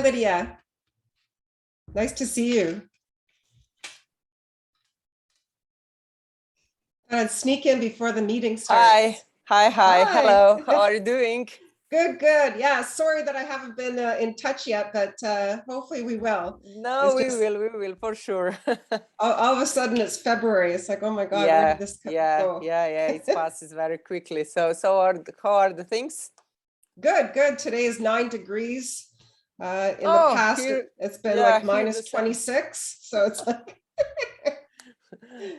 Lydia. Nice to see you. I'd sneak in before the meeting starts. Hi. Hi. Hello. How are you doing? Good. Yeah, sorry that I haven't been in touch yet, but hopefully we will. No, we will for sure. all of a sudden it's February. It's like, oh my God, where did this go? Yeah. It passes very quickly. So how are the things? Good. Today is 9 degrees. In the past, it's been like minus 26. So it's like,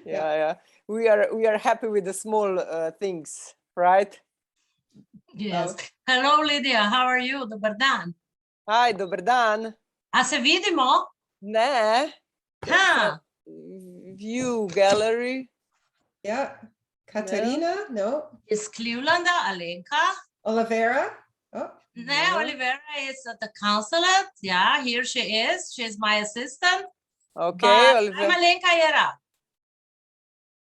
yeah. We are happy with the small things, right? Yes. Hello, Lydia. How are you? Dobar dan. Hi, dobar dan. A se vidimo? Ne. View gallery. Yeah. Katerina? No. Is Clevelanda Alenka? Oliveira? Oh. No, Oliveira is at the consulate. Yeah, here she is. She's my assistant. Okay, I'm Alenka Yera.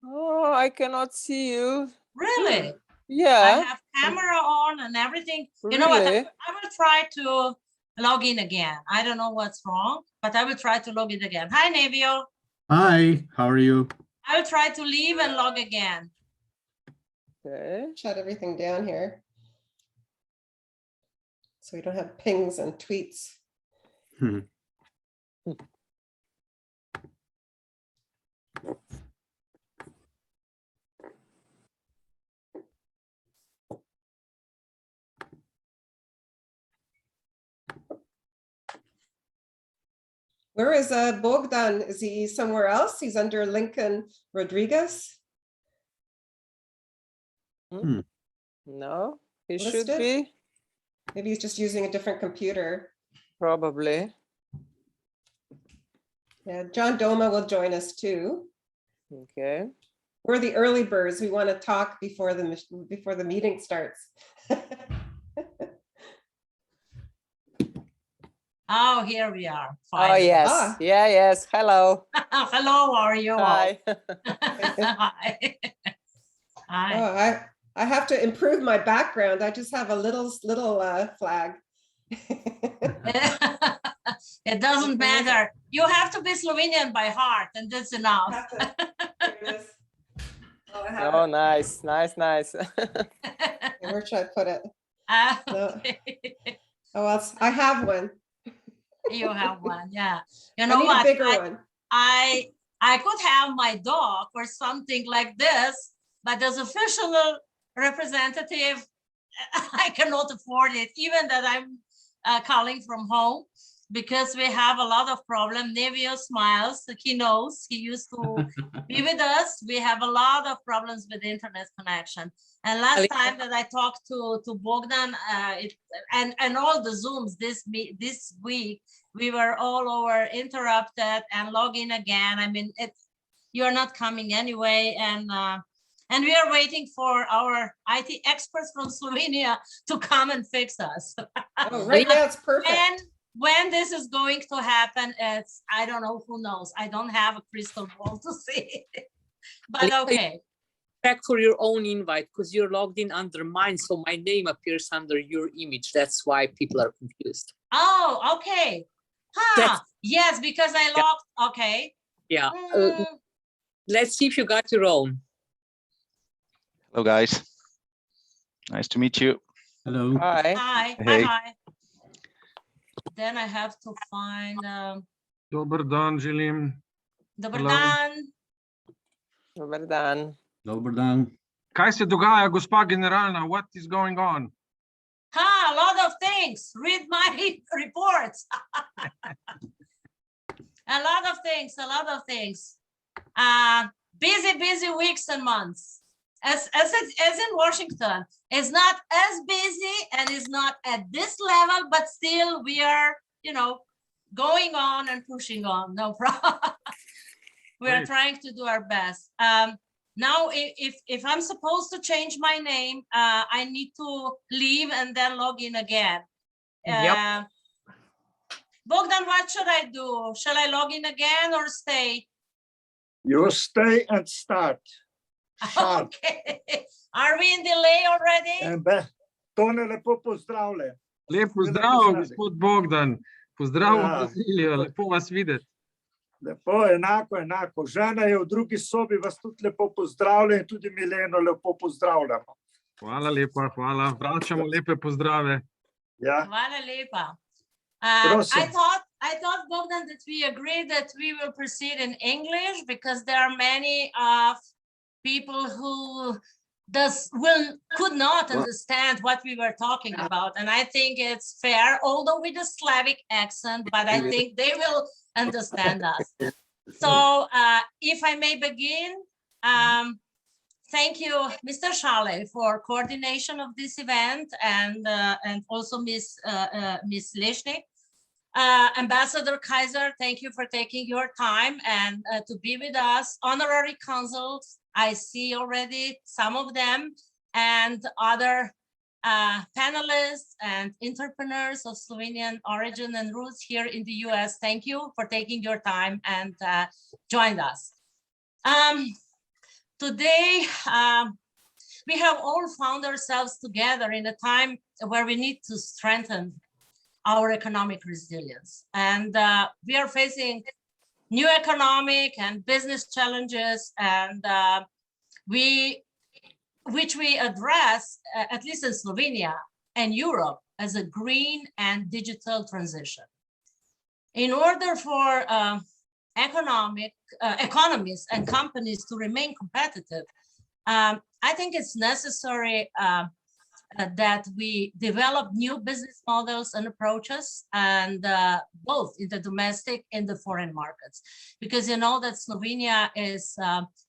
Oh, I cannot see you. Really? Yeah. I have camera on and everything. You know what? I will try to log in again. I don't know what's wrong, but I will try to log in again. Hi, Nevio. Hi, how are you? I will try to leave and log again. Okay. Shut everything down here, so we don't have pings and tweets. Where is Bogdan? Is he somewhere else? He's under Lincoln Rodriguez. No, he Listed? should be. Maybe he's just using a different computer. Probably. Yeah, John Doma will join us too. Okay. We're the early birds. We want to talk before the meeting starts. Oh, here we are. Finally. Oh, yes. Yes. Hello. Hello, how are you? Hi. Hi. Hi. Oh, I have to improve my background. I just have a little flag. It doesn't matter. You have to be Slovenian by heart, and that's enough. Oh, nice. Where should I put it? Okay. Oh, else I have one. You have one, yeah. You I know need what? a bigger one. I could have my dog or something like this, but as official representative, I cannot afford it, even that I'm calling from home, because we have a lot of problems. Nevio smiles, he knows, he used to be with us. We have a lot of problems with internet connection. And last time that I talked to Bogdan and all the Zooms this week, we were all over interrupted and log in again. I mean, you're not coming anyway. And we are waiting for our IT experts from Slovenia to come and fix us. Oh, right now it's perfect. When this is going to happen, I don't know, who knows. I don't have a crystal ball to see. But okay. Check for your own invite, because you're logged in under mine, so my name appears under your image. That's why people are confused. Oh, okay. Yes, because I logged. Okay. Yeah. Let's see if you got your own. Hello, guys. Nice to meet you. Hello. Hi. Hey. Hi. Then I have to find. Dobar dan, želim. Dobar dan. Dobar dan. Dobar dan. Kaj se dogaja, gospa generalna? What is going on? A lot of things. Read my reports. A lot of things. Busy weeks and months. As in Washington, it's not as busy and it's not at this level, but still we are, going on and pushing on. No problem. We are trying to do our best. Now, if I'm supposed to change my name, I need to leave and then log in again. Yep. Bogdan, what should I do? Shall I log in again or stay? You stay and start. Okay. Are we in delay already? Tone lepo pozdravljen. Lep pozdrav, gospod Bogdan. Pozdrav, Ja. Brazilijo, lepo vas videti. Lepo, enako. Žena je v drugi sobi, vas tudi lepo pozdravlja in tudi Mileno lepo pozdravljamo. Hvala lepa, hvala. Vračamo lepe pozdrave. Ja, Hvala lepa. Prosim. I thought, Bogdan, that we agreed that we will proceed in English because there are many people who could not understand what we were talking about. And I think it's fair, although with a Slavic accent, but I think they will understand us. So if I may begin, thank you, Mr. Šalej, for coordination of this event, and also Ms. Lešnik. Ambassador Kaiser, thank you for taking your time and to be with us. Honorary consuls, I see already some of them, and other panelists and entrepreneurs of Slovenian origin and roots here in the US. Thank you for taking your time and joined us. Today, we have all found ourselves together in a time where we need to strengthen our economic resilience. And we are facing new economic and business challenges, and which we address, at least in Slovenia and Europe, as a green and digital transition. In order for economies and companies to remain competitive, I think it's necessary that we develop new business models and approaches, and both in the domestic and the foreign markets, because you know that Slovenia is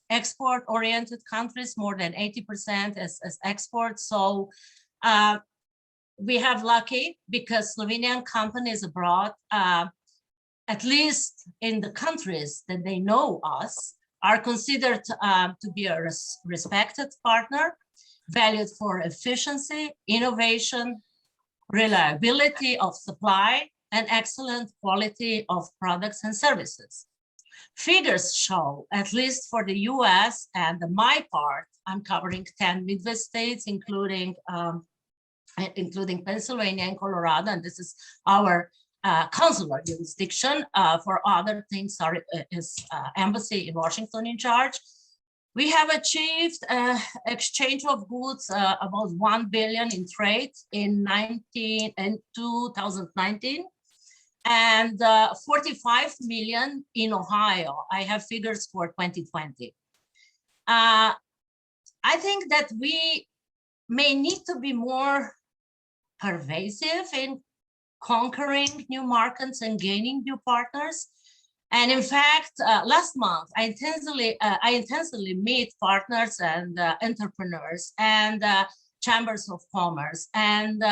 export-oriented countries, more than 80% as export. So we have lucky because Slovenian companies abroad, at least in the countries that they know us, are considered to be a respected partner, valued for efficiency, innovation, reliability of supply, and excellent quality of products and services. Figures show, at least for the US and my part, I'm covering 10 Midwest states, including Pennsylvania and Colorado, and this is our consular jurisdiction. For other things is embassy in Washington in charge. We have achieved exchange of goods about 1 billion in trade in 2019, and 45 million in Ohio. I have figures for 2020. I think that we may need to be more pervasive in conquering new markets and gaining new partners. And in fact, last month, I intensively meet partners and entrepreneurs and chambers of commerce. And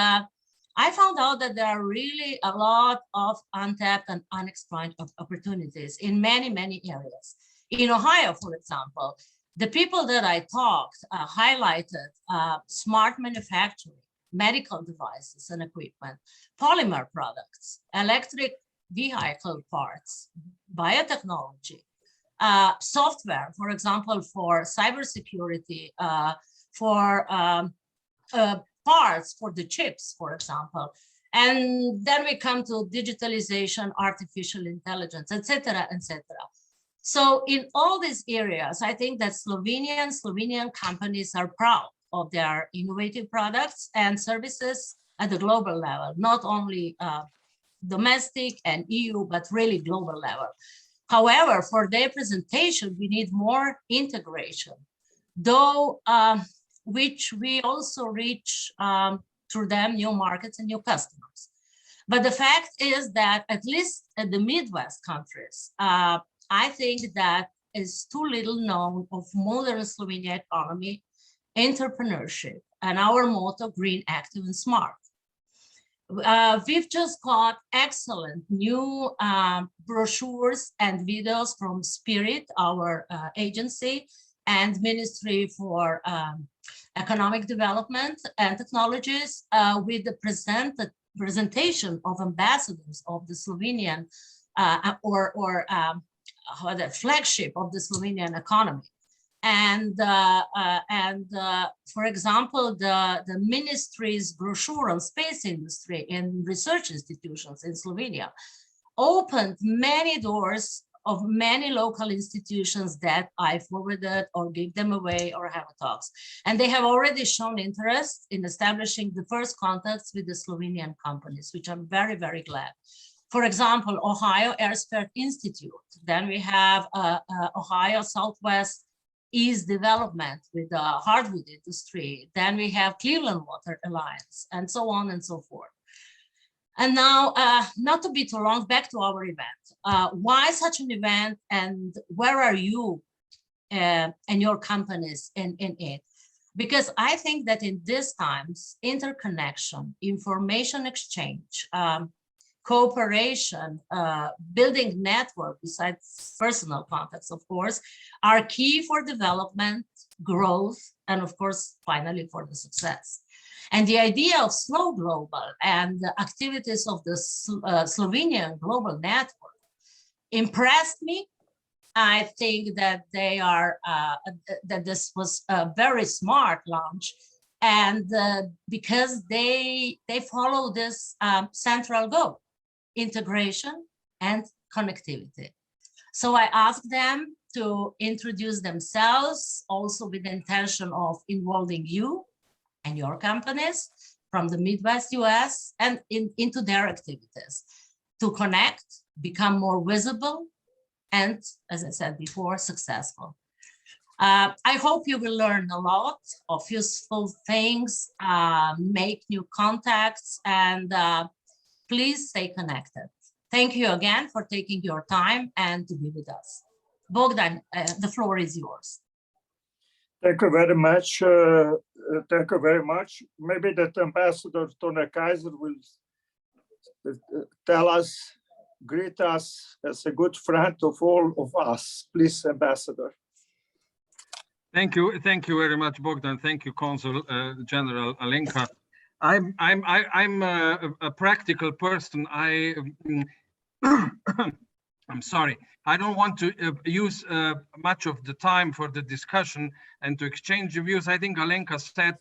I found out that there are really a lot of untapped and unexploited opportunities in many, many areas. In Ohio, for example, the people that I talked highlighted smart manufacturing, medical devices and equipment, polymer products, electric vehicle parts, biotechnology, software, for example, for cybersecurity, for parts for the chips, for example. And then we come to digitalization, artificial intelligence, etc., etc. So in all these areas, I think that Slovenian companies are proud of their innovative products and services at the global level, not only domestic and EU, but really global level. However, for their presentation, we need more integration, though, which we also reach through them new markets and new customers. But the fact is that at least at the Midwest countries, I think that is too little known of modern Slovenian economy, entrepreneurship, and our motto, green, active, and smart. We've just got excellent new brochures and videos from Spirit, our agency, and Ministry for Economic Development and Technologies, with the presentation of ambassadors of the Slovenian the flagship of the Slovenian economy. For example, the ministry's brochure on space industry in research institutions in Slovenia opened many doors of many local institutions that I forwarded or gave them away or have talks. And they have already shown interest in establishing the first contacts with the Slovenian companies, which I'm very, very glad. For example, Ohio Airspace Institute. Then we have Ohio Southwest East Development with the hardwood industry. Then we have Cleveland Water Alliance, and so on and so forth. And now, not to be too long, back to our event. Why such an event, and where are you and your companies in it? Because I think that in these times, interconnection, information exchange, cooperation, building network besides personal contacts, of course, are key for development, growth, and of course, finally for the success. And the idea of Slow Global and the activities of the Slovenian Global Network impressed me. I think that they are that this was a very smart launch, and because they follow this central goal: integration and connectivity. So I asked them to introduce themselves, also with the intention of involving you and your companies from the Midwest US and into their activities to connect, become more visible, and, as I said before, successful. I hope you will learn a lot of useful things, make new contacts, and please stay connected. Thank you again for taking your time and to be with us. Bogdan, the floor is yours. Thank you very much. Thank you very much. Maybe that Ambassador Tone Kaiser will tell us, greet us as a good friend of all of us. Please, Ambassador. Thank you very much, Bogdan. Thank you, Consul General Alenka. I'm a practical person. I'm sorry. I don't want to use much of the time for the discussion and to exchange views. I think Alenka said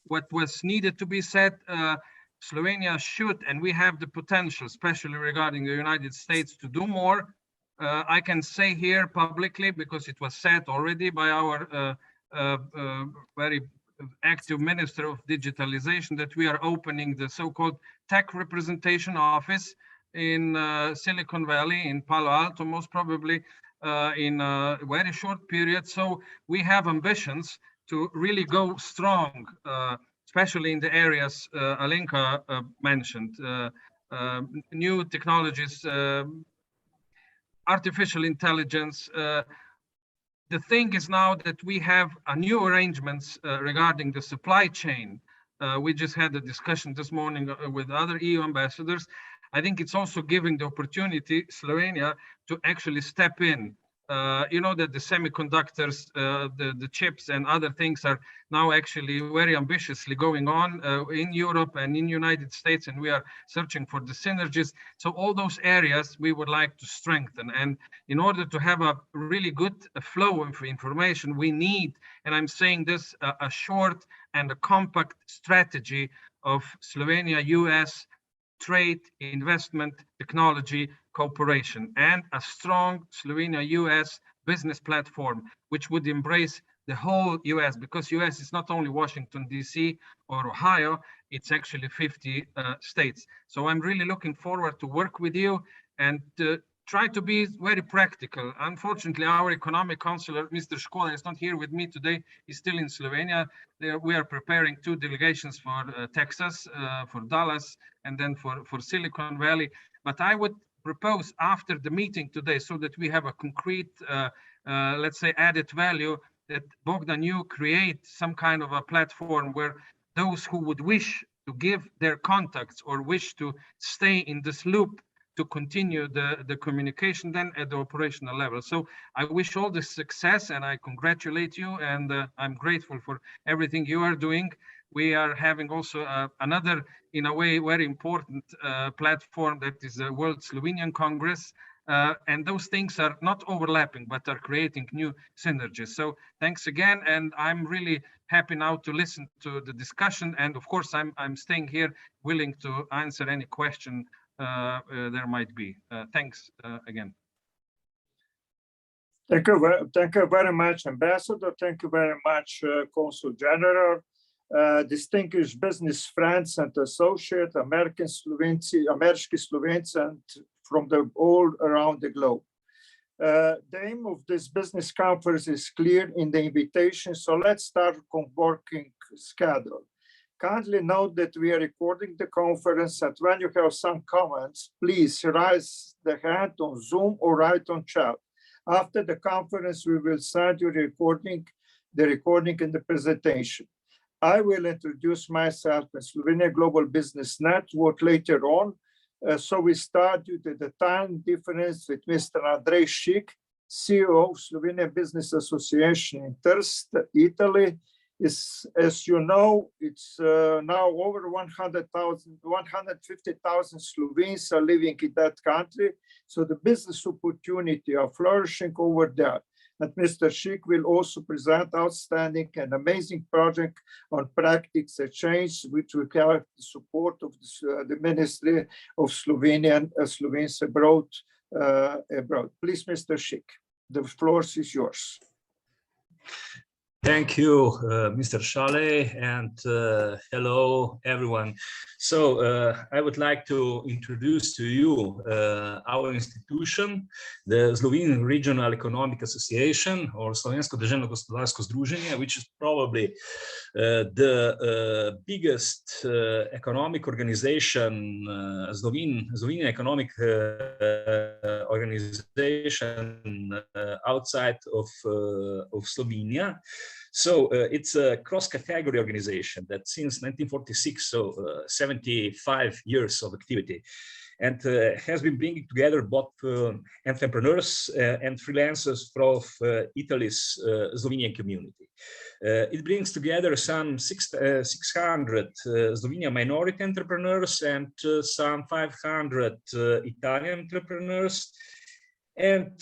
what was needed to be said. Slovenia should, and we have the potential, especially regarding the United States, to do more. I can say here publicly, because it was said already by our very active Minister of Digitalization, that we are opening the so-called Tech Representation Office in Silicon Valley, in Palo Alto, most probably in a very short period. So we have ambitions to really go strong, especially in the areas Alenka mentioned, new technologies, artificial intelligence. The thing is now that we have new arrangements regarding the supply chain. We just had a discussion this morning with other EU ambassadors. I think it's also giving the opportunity Slovenia to actually step in. You know that the semiconductors, the chips and other things are now actually very ambitiously going on in Europe and in United States, and we are searching for the synergies. So all those areas we would like to strengthen. And in order to have a really good flow of information, we need, and I'm saying this, a short and a compact strategy of Slovenia-US trade, investment, technology, cooperation, and a strong Slovenia-US business platform, which would embrace the whole US, because US is not only Washington, DC or Ohio, it's actually 50 states. So I'm really looking forward to work with you and try to be very practical. Unfortunately, our economic counselor, Mr. Škola, is not here with me today. He's still in Slovenia. We are preparing 2 delegations for Texas, for Dallas, and then for Silicon Valley. But I would propose after the meeting today, so that we have a concrete, let's say, added value, that Bogdan, you create some kind of a platform where those who would wish to give their contacts or wish to stay in this loop to continue the communication then at the operational level. So I wish all the success and I congratulate you, and I'm grateful for everything you are doing. we are having also another, in a way, very important platform, that is the World Slovenian Congress. And those things are not overlapping, but are creating new synergies. So thanks again. And I'm really happy now to listen to the discussion. And of course, I'm staying here willing to answer any question there might be. Thanks again. Thank you very much, Ambassador. Thank you very much, Consul General, distinguished business friends and associates, American Slovenes, and from all around the globe. The aim of this business conference is clear in the invitation, so let's start working schedule. Kindly note that we are recording the conference, and when you have some comments, please raise the hand on Zoom or write on chat. After the conference, we will send you the recording and the presentation. I will introduce myself and Slovenian Global Business Network later on. So we start due to the time difference with Mr. Andrej Šik, CEO of Slovenian Business Association in Trst, Italy. As you know, it's now over 150,000 Slovenes are living in that country. So the business opportunity are flourishing over there. And Mr. Šik will also present outstanding and amazing project on practice exchange, which will have the support of the Ministry of Slovenes abroad. Please, Mr. Šik, the floor is yours. Thank you, Mr. Šalej, and hello, everyone. So I would like to introduce to you our institution, the Slovenian Regional Economic Association, or Slovensko deželno gospodarsko združenje, which is probably the biggest economic organization, Slovenian economic organization outside of Slovenia. So it's a cross-category organization that since 1946, so 75 years of activity, and has been bringing together both entrepreneurs and freelancers from Italy's Slovenian community. It brings together some 600 Slovenian minority entrepreneurs and some 500 Italian entrepreneurs. And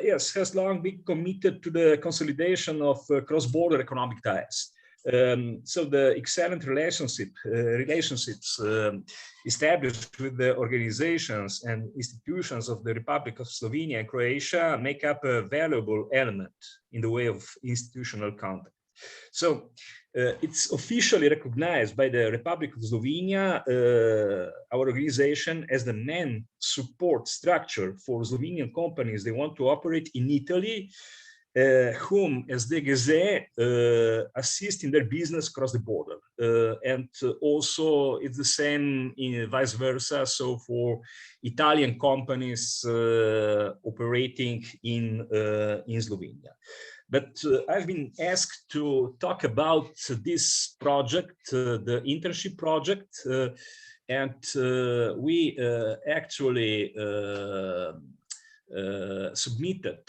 yes, has long been committed to the consolidation of cross-border economic ties. So the excellent relationships established with the organizations and institutions of the Republic of Slovenia and Croatia make up a valuable element in the way of institutional contact. So it's officially recognized by the Republic of Slovenia, our organization, as the main support structure for Slovenian companies they want to operate in Italy, whom as DGZ assist in their business across the border. And also it's the same in vice versa. So for Italian companies operating in Slovenia. But I've been asked to talk about this project, the Internship Project, and we actually submitted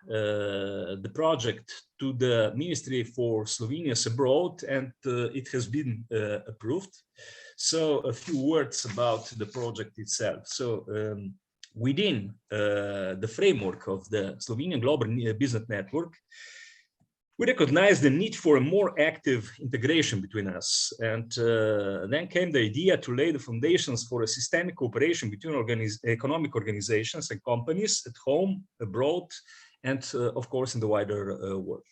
the project to the Ministry for Slovenians Abroad, and it has been approved. So a few words about the project itself. So within the framework of the Slovenian Global Business Network, we recognized the need for a more active integration between us. And then came the idea to lay the foundations for a systemic cooperation between economic organizations and companies at home, abroad, and of course in the wider world.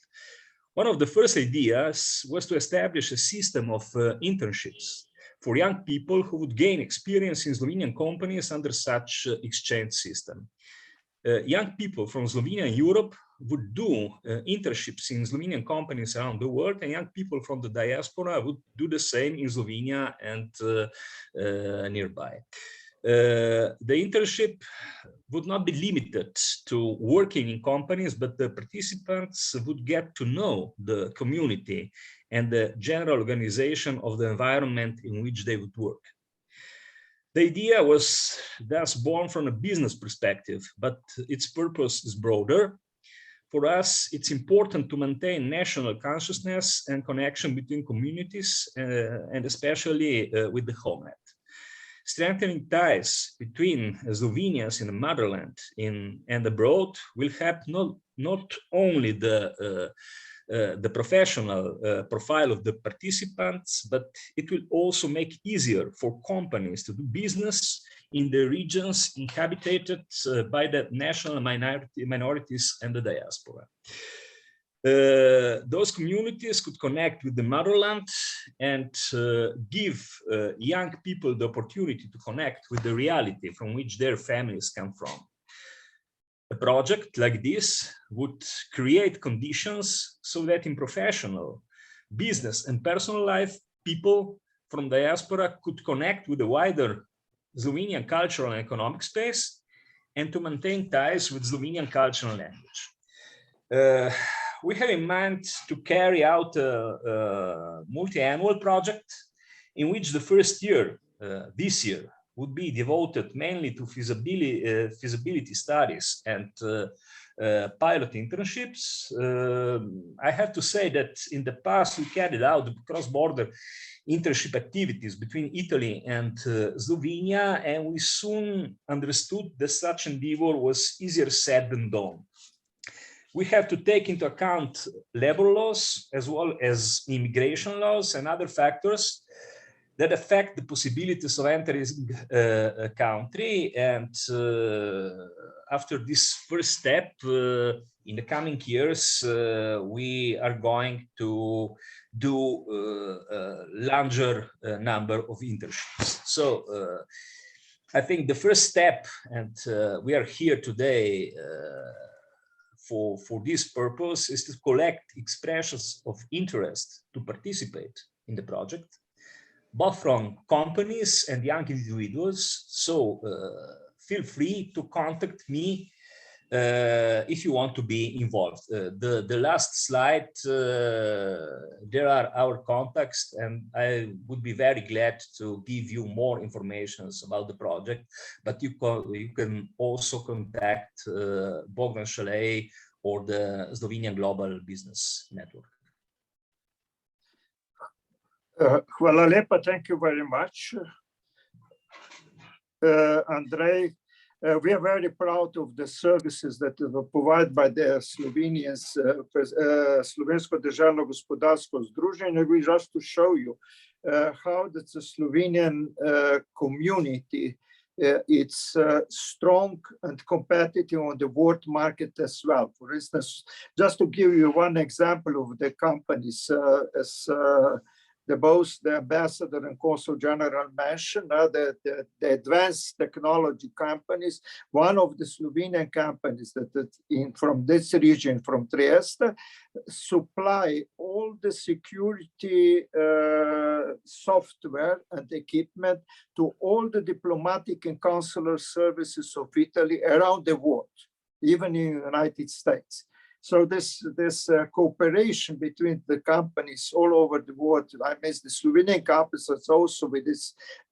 One of the first ideas was to establish a system of internships for young people who would gain experience in Slovenian companies under such exchange system. Young people from Slovenia and Europe would do internships in Slovenian companies around the world, and young people from the diaspora would do the same in Slovenia and nearby. The internship would not be limited to working in companies, but the participants would get to know the community and the general organization of the environment in which they would work. The idea was thus born from a business perspective, but its purpose is broader. for us, it's important to maintain national consciousness and connection between communities, and especially with the homeland. Strengthening ties between Slovenians in the motherland and abroad will help not only the professional profile of the participants, but it will also make easier for companies to do business in the regions inhabited by the national minorities and the diaspora. Those communities could connect with the motherland and give young people the opportunity to connect with the reality from which their families come from. A project like this would create conditions so that in professional, business and personal life, people from diaspora could connect with the wider Slovenian cultural and economic space and to maintain ties with Slovenian culture and language. We have in mind to carry out a multi-annual project in which the first year, this year, would be devoted mainly to feasibility studies and pilot internships. I have to say that in the past we carried out cross-border internship activities between Italy and Slovenia, and we soon understood that such endeavor was easier said than done. We have to take into account labor laws as well as immigration laws and other factors that affect the possibilities of entering a country. And after this first step, in the coming years, we are going to do a larger number of internships. So I think the first step, and we are here today for this purpose, is to collect expressions of interest to participate in the project, both from companies and young individuals. So feel free to contact me if you want to be involved. The last slide, there are our contacts, and I would be very glad to give you more information about the project, but you can also contact Bogdan Šalej or the Slovenian Global Business Network. Hvala lepa, thank you very much. Andrej, we are very proud of the services that are provided by the Slovenians, Slovensko državno gospodarsko združenje. We just to show you how the Slovenian community it's strong and competitive on the world market as well. For instance, just to give you one example of the companies, as both the ambassador and consul general mentioned, the advanced technology companies. One of the Slovenian companies that from this region, from Trieste, supply all the security software and equipment to all the diplomatic and consular services of Italy around the world, even in the United States. So this cooperation between the companies all over the world, I mean the Slovenian companies, also with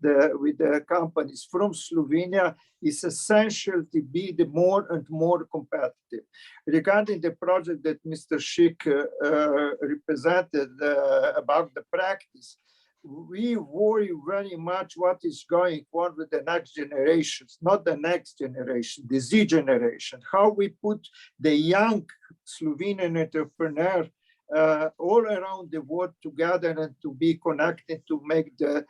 the companies from Slovenia, is essential to be the more and more competitive. Regarding the project that Mr. Schick represented about the practice, we worry very much what is going on with the next generations, not the next generation, the Z generation, how we put the young Slovenian entrepreneur all around the world together and to be connected, to make the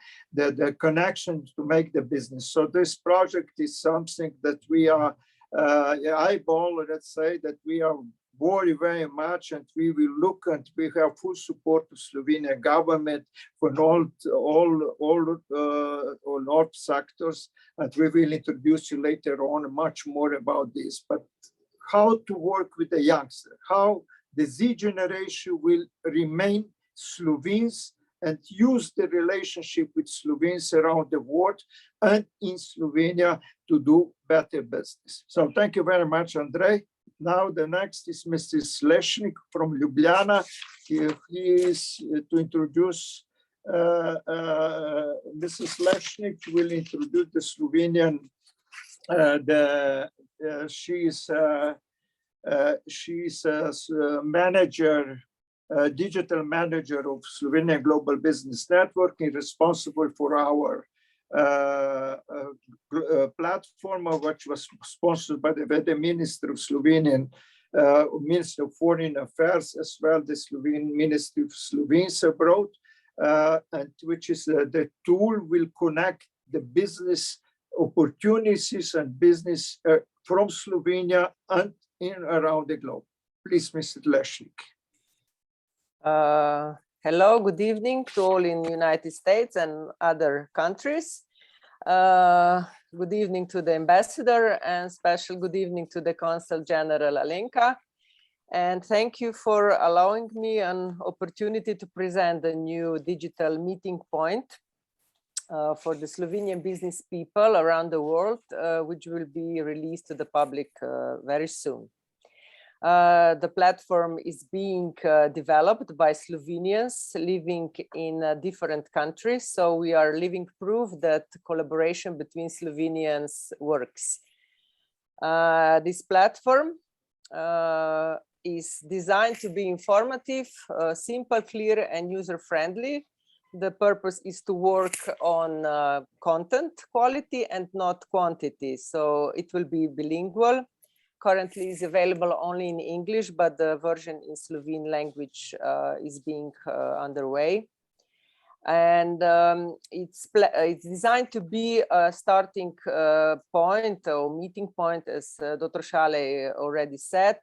connections, to make the business. So this project is something that we are eyeball, let's say, that we are worry very much, and we will look, and we have full support of Slovenian government for all sectors, and we will introduce you later on much more about this. But how to work with the youngster, how the Z generation will remain Slovenes and use the relationship with Slovenes around the world and in Slovenia to do better business. So thank you very much, Andrej. Now the next is Mr. Slešnik from Ljubljana. He is to introduce, Mrs. Slešnik will introduce the Slovenian, she is She's a manager, digital manager of Slovenian Global Business Network, and responsible for our platform, which was sponsored by the Minister of Slovenian Minister of Foreign Affairs, as well the Slovenian Ministry of Slovenes abroad, and which is the tool will connect the business opportunities and business from Slovenia and in around the globe. Please, Mr. Leshnik. Hello, good evening to all in the United States and other countries. Good evening to the ambassador, and special good evening to the Consul General Alenka. And thank you for allowing me an opportunity to present a new digital meeting point for the Slovenian business people around the world, which will be released to the public very soon. The platform is being developed by Slovenians living in different countries. So we are living proof that collaboration between Slovenians works. This platform is designed to be informative, simple, clear, and user-friendly. The purpose is to work on content quality and not quantity. So it will be bilingual. Currently is available only in English, but the version in Slovene language is being underway. And it's designed to be a starting point or meeting point, as Dr. Šalej already said,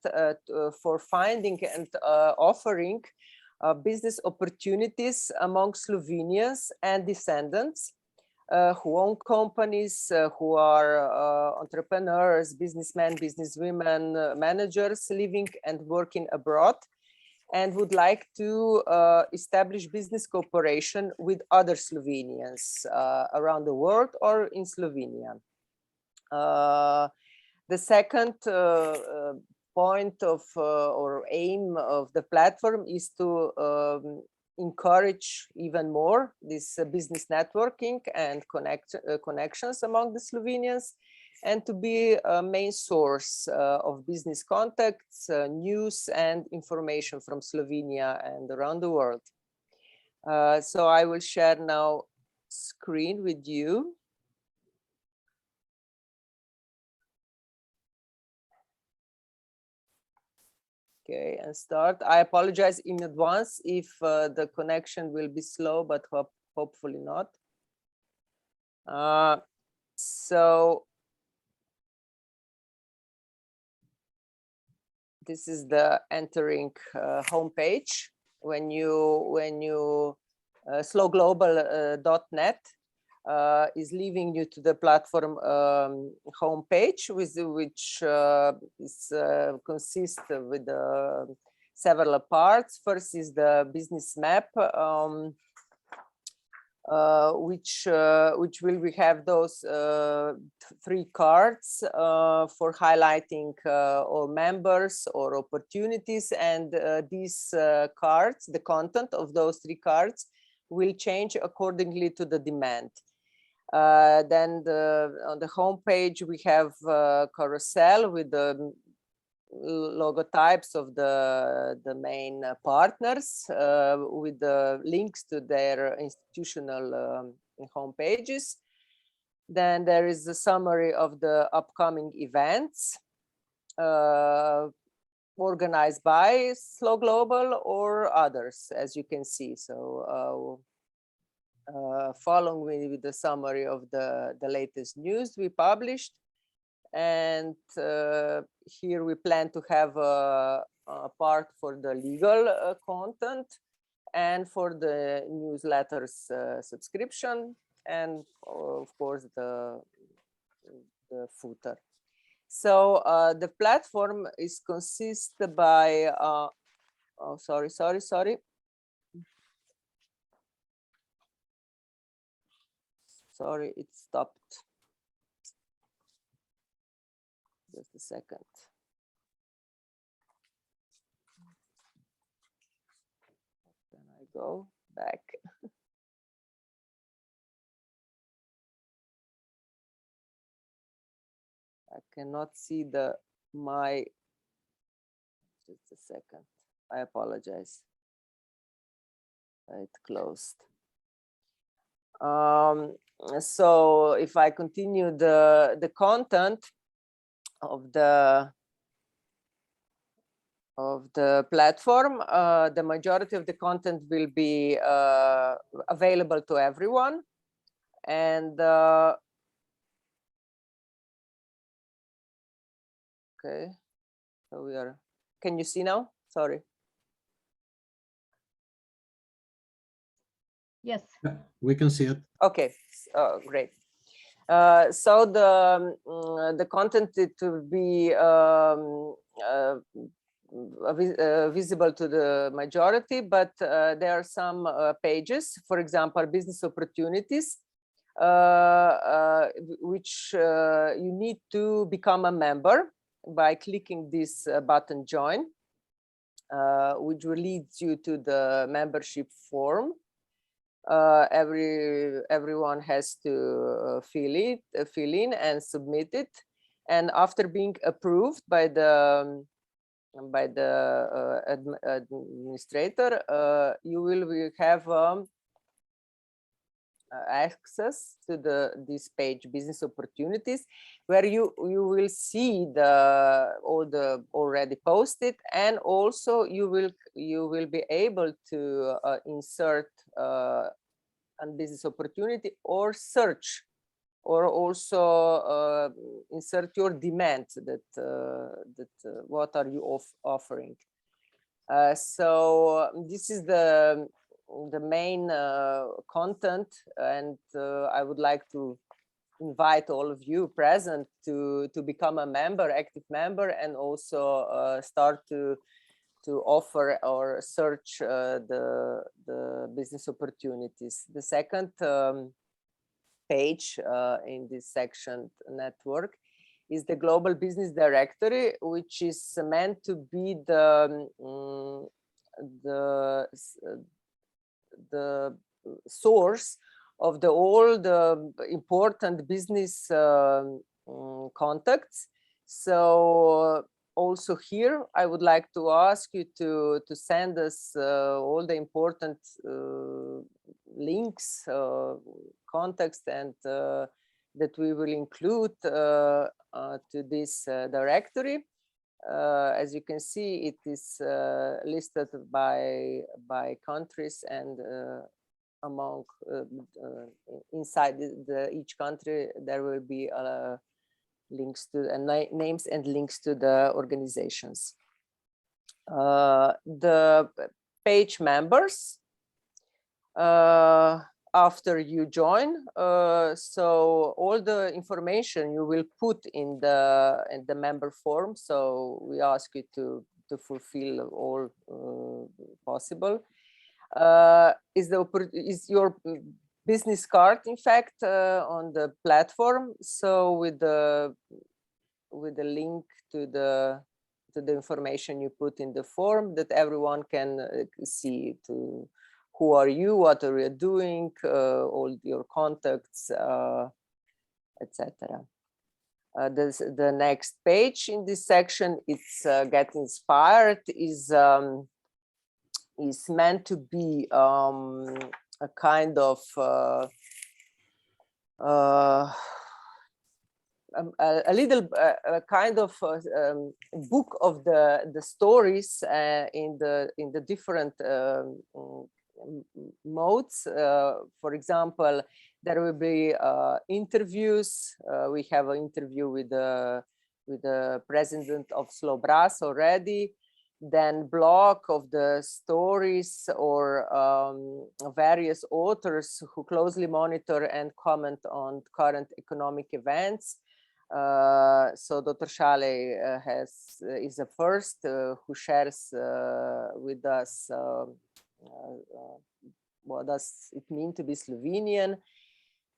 for finding and offering business opportunities among Slovenians and descendants who own companies, who are entrepreneurs, businessmen, businesswomen, managers living and working abroad, and would like to establish business cooperation with other Slovenians around the world or in Slovenia. The second point of or aim of the platform is to encourage even more this business networking and connections among the Slovenians, and to be a main source of business contacts, news and information from Slovenia and around the world. So I will share now screen with you. Okay, and start. I apologize in advance if the connection will be slow, but hopefully not. So this is the entering homepage. When you slowglobal.net is leading you to the platform homepage, which consists with several parts. First is the business map, which will have those 3 cards for highlighting all members or opportunities, and these cards, the content of those 3 cards, will change accordingly to the demand. Then on the home page we have carousel with the logotypes of the main partners with the links to their institutional home pages. Then there is a summary of the upcoming events organized by Slow Global or others, as you can see. So following with the summary of the latest news we published. And here we plan to have a part for the legal content and for the newsletters subscription, and of course the footer. So the platform is consisted by sorry, it stopped. Just a second. Then I go back. I cannot see my Just a second. I apologize. It closed. So if I continue the content of the platform, the majority of the content will be available to everyone. And okay, so we are, can you see now? Sorry. Yes. Yeah, we can see it. Okay, great. So the content will be visible to the majority, but there are some pages, for example, business opportunities, which you need to become a member by clicking this button join, which will lead you to the membership form. Everyone has to fill in and submit it, and after being approved by the administrator, you will have access to this page, business opportunities, where you will see all the already posted, and also you will be able to insert a business opportunity or search, or also insert your demands that what are you offering. So this is the main content, and I would like to invite all of you present to become a member, active member, and also start to offer or search the business opportunities. The second page in this section network is the Global Business Directory, which is meant to be the source of all the important business contacts. So also here, I would like to ask you to send us all the important links, context, and that we will include to this directory. As you can see, it is listed by countries, and among inside each country there will be links to names and links to the organizations. The page members, after you join, so all the information you will put in the member form, so we ask you to fulfill all possible, is your business card, in fact, on the platform. So with the link to the information you put in the form, that everyone can see to who are you, what are you doing, all your contacts, etc. The next page in this section, it's Get Inspired, is meant to be a kind of a little kind of book of the stories in the different modes. For example, there will be interviews. We have an interview with the president of Slobras already. Then blog of the stories, or various authors who closely monitor and comment on current economic events. So Dr. Šalej is the first who shares with us what does it mean to be Slovenian.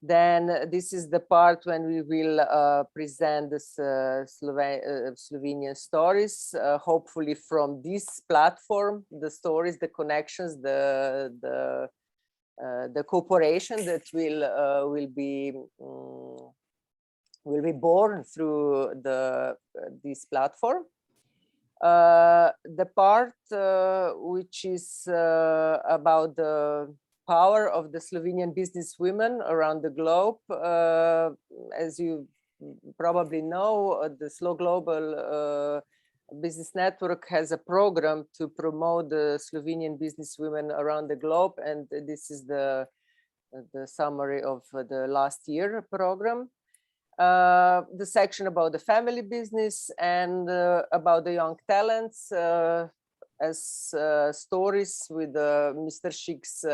Then this is the part when we will present the Slovenian stories, hopefully from this platform, the stories, the connections, the cooperation that will be born through this platform. The part which is about the power of the Slovenian businesswomen around the globe. As you probably know, the Slow Global Business Network has a program to promote the Slovenian businesswomen around the globe, and this is the summary of the last year program. The section about the family business and about the young talents as stories with Mr. Šik's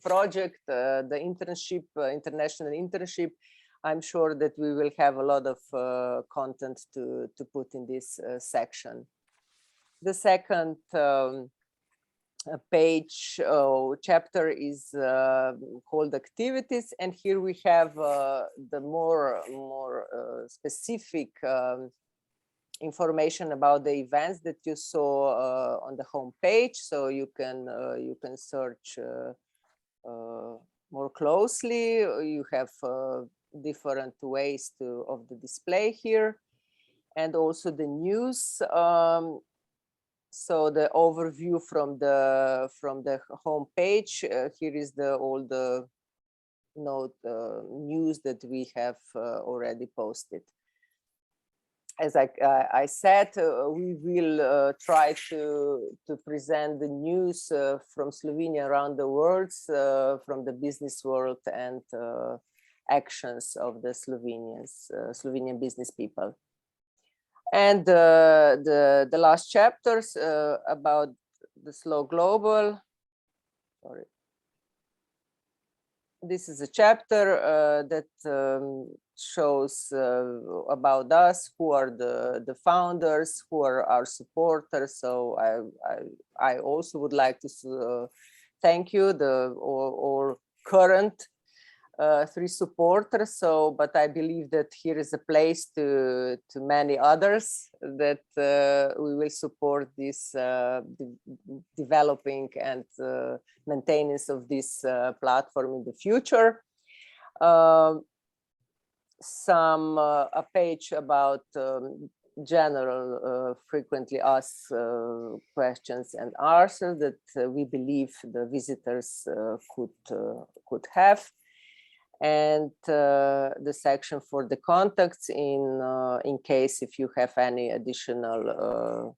project, the internship, international internship. I'm sure that we will have a lot of content to put in this section. The second page chapter is called activities, and here we have the more specific information about the events that you saw on the home page, so you can search more closely. You have different ways of the display here, and also the news. So the overview from the home page. Here is all the news that we have already posted. As I said, we will try to present the news from Slovenia around the world, from the business world, and actions of the Slovenian business people. And the last chapters about the Slow Global. Sorry. This is a chapter that shows about us, who are the founders, who are our supporters. So I also would like to thank you, all current 3 supporters. So, but I believe that here is a place to many others that we will support this developing and maintenance of this platform in the future. A page about general frequently asked questions and answers that we believe the visitors could have. And the section for the contacts in case if you have any additional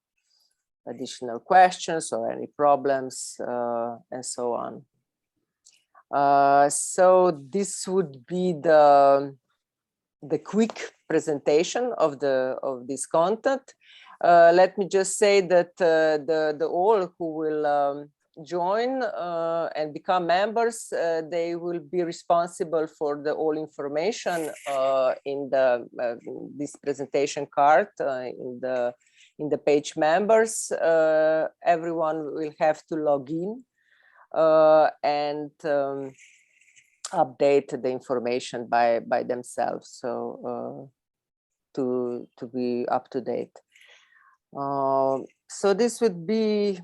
questions or any problems and so on. So this would be the quick presentation of this content. Let me just say that the all who will join and become members, they will be responsible for the all information in this presentation card in the page members. Everyone will have to log in and update the information by themselves, so to be up to date. So this would be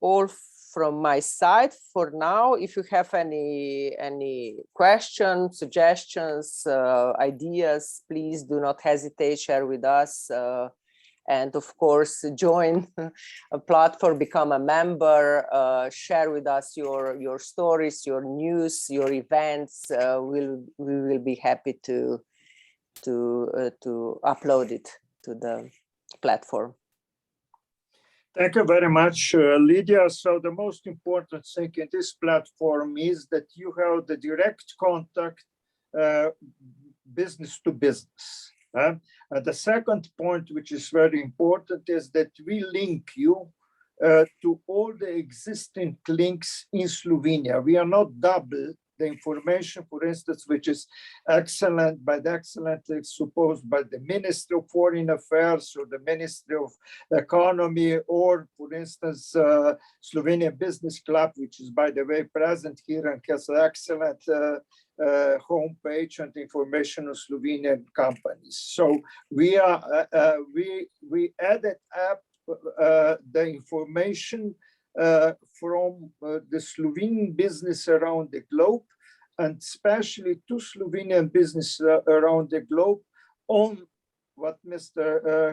all from my side for now. If you have any questions, suggestions, ideas, please do not hesitate, share with us. And of course, join a platform, become a member, share with us your stories, your news, your events. We will be happy to upload it to the platform. Thank you very much, Lydia. So the most important thing in this platform is that you have the direct contact, business to business. And the second point, which is very important, is that we link you to all the existing links in Slovenia. We are not double the information, for instance, which is excellent, but excellently supposed by the Ministry of Foreign Affairs or the Ministry of Economy, or for instance, Slovenian Business Club, which is, by the way, present here and has an excellent homepage and information on Slovenian companies. So we added up the information from the Slovenian business around the globe, and especially to Slovenian business around the globe on what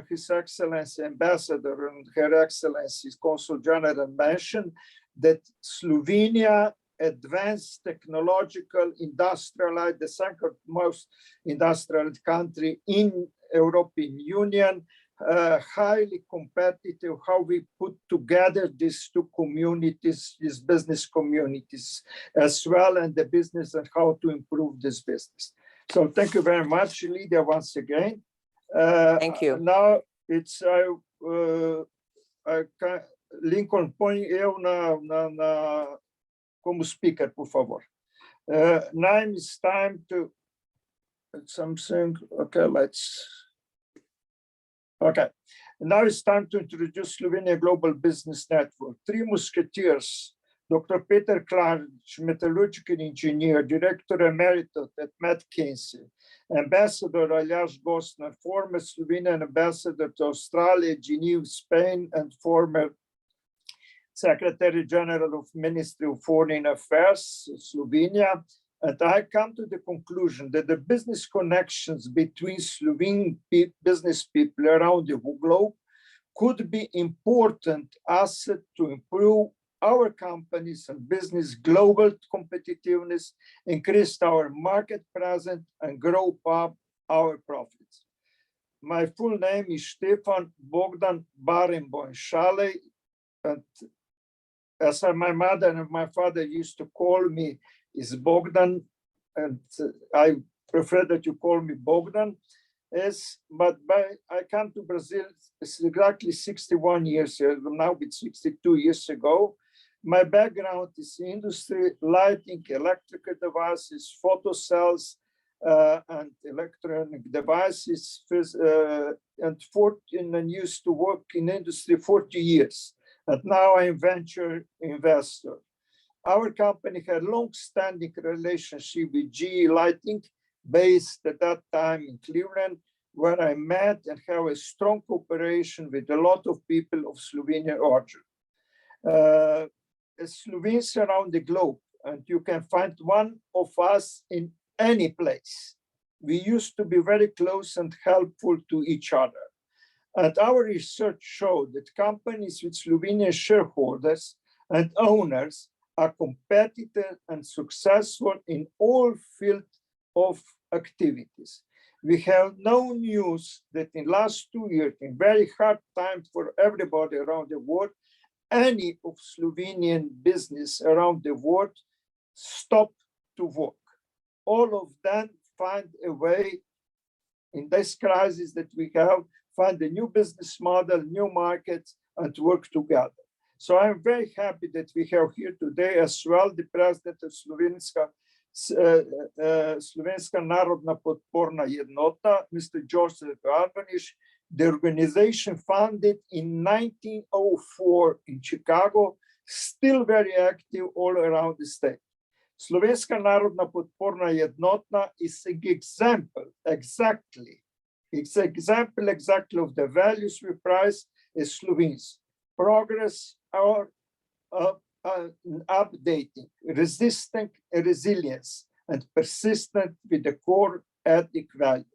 His Excellency Ambassador and Her Excellency Consul General mentioned, that Slovenia advanced technological, industrialized, the second most industrialized country in European Union, highly competitive, how we put together these two communities, these business communities as well, and the business and how to improve this business. So thank you very much, Lydia, once again. Thank you. Now it's Lincoln, põe eu como speaker, por favor. Now it's time to something. Okay, okay. Now it's time to introduce Slovenian Global Business Network. Three musketeers: Dr. Peter Klarič, metallurgical engineer, director emeritus at McKinsey; Ambassador Aljaž Gosnar, former Slovenian ambassador to Australia, Geneva, Spain, and former Secretary General of Ministry of Foreign Affairs, Slovenia. And I come to the conclusion that the business connections between Slovene business people around the globe could be important asset to improve our companies and business global competitiveness, increase our market presence, and grow up our profits. My full name is Štefan Bogdan Barenboim Šalej, and as my mother and my father used to call me is Bogdan, and I prefer that you call me Bogdan. But I came to Brazil exactly 61 years ago, now it's 62 years ago. My background is industry, lighting, electrical devices, photo cells, and electronic devices, and used to work in industry 40 years. And now I'm venture investor. Our company had long-standing relationship with GE Lighting, based at that time in Cleveland, where I met and have a strong cooperation with a lot of people of Slovenian origin. Slovenes around the globe, and you can find one of us in any place. We used to be very close and helpful to each other. And our research showed that companies with Slovenian shareholders and owners are competitive and successful in all fields of activities. We have no news that in last 2 years, in very hard times for everybody around the world, any of Slovenian business around the world stopped to work. All of them find a way in this crisis that we have, find a new business model, new markets, and work together. So I'm very happy that we have here today as well the president of Slovenska Narodna Podporna Jednota, Mr. Joseph Albanish, the organization founded in 1904 in Chicago, still very active all around the state. Slovenska Narodna Podporna Jednota is an example exactly of the values we prize as Slovenes: progress or updating, resisting resilience, and persistent with the core ethic value.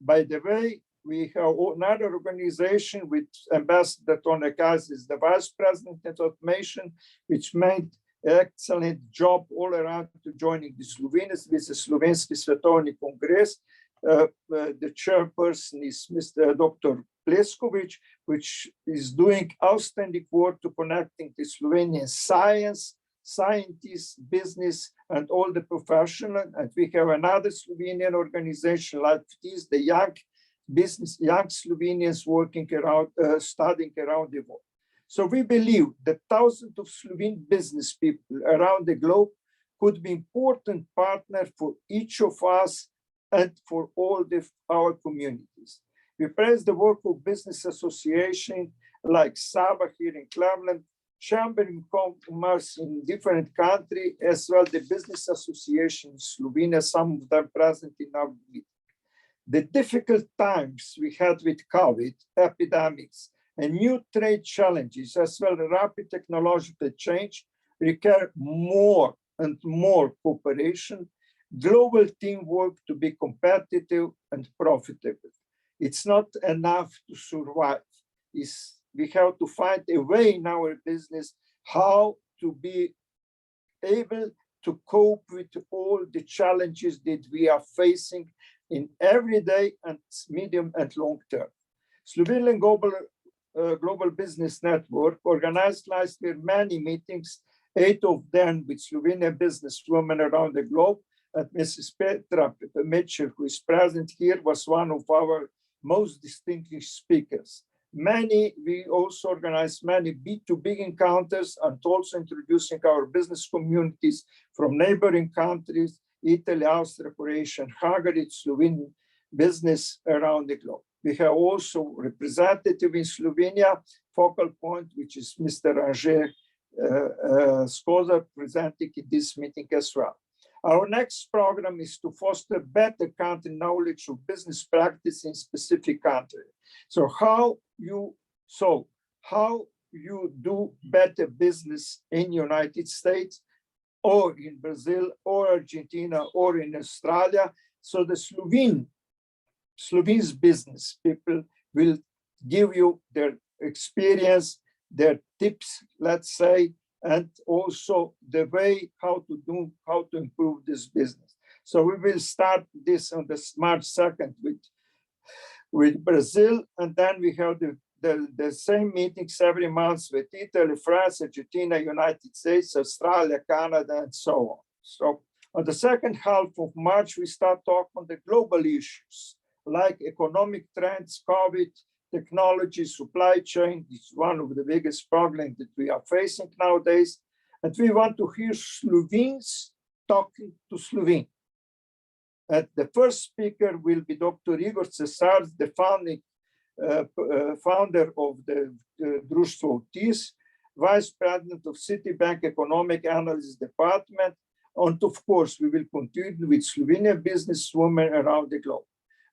By the way, we have another organization with Ambassador Tone Kaz is the Vice President of Automation, which made an excellent job all around to joining the Slovenes with the Slovenski Svetovni Kongres. The chairperson is Mr. Dr. Pleskovic, which is doing outstanding work to connecting the Slovenian science, scientists, business, and all the professional. And we have another Slovenian organization like this, the young Slovenians working around, studying around the world. So we believe that thousands of Slovene business people around the globe could be important partners for each of us and for all our communities. We praise the work of business associations like SABA here in Cleveland, Chamber of Commerce in different countries, as well the business association in Slovenia, some of them present in our meeting. The difficult times we had with COVID, epidemics, and new trade challenges, as well as rapid technological change, require more and more cooperation, global teamwork to be competitive and profitable. It's not enough to survive. We have to find a way in our business how to be able to cope with all the challenges that we are facing in everyday and medium and long term. Slovenian Global Business Network organized last year many meetings, 8 of them with Slovenian businesswomen around the globe. And Mrs. Petra Mitchell, who is present here, was one of our most distinguished speakers. We also organized many B2B encounters and also introducing our business communities from neighboring countries, Italy, Austria, Croatia, and Hungary, Slovenian business around the globe. We have also representative in Slovenia, focal point, which is Mr. Anže Skoza, presenting in this meeting as well. Our next program is to foster better country knowledge of business practice in specific country. So how you do better business in United States or in Brazil or Argentina or in Australia. So the Slovene's business people will give you their experience, their tips, let's say, and also the way how to improve this business. So we will start this on the March 2nd with Brazil, and then we have the same meetings every month with Italy, France, Argentina, United States, Australia, Canada, and so on. So on the second half of March, we start talking on the global issues like economic trends, COVID, technology, supply chain. It's one of the biggest problems that we are facing nowadays. And we want to hear Slovenes talking to Slovene. And the first speaker will be Dr. Igor Cesar, the founder of the Društvo Vtis, Vice President of Citibank Economic Analysis Department. And of course, we will continue with Slovenian businesswomen around the globe.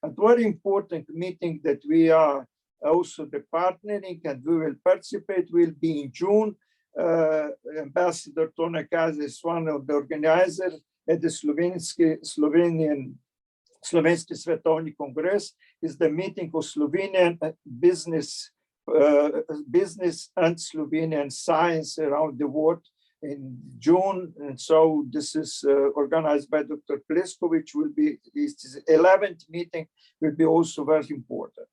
And very important meeting that we are also the partnering and we will participate will be in June. Ambassador Tone Kaza is one of the organizers at the Slovenski Svetovni Congress, is the meeting of Slovenian business and Slovenian science around the world in June. And so this is organized by Dr. Pleskovic, will be his 11th meeting, will be also very important.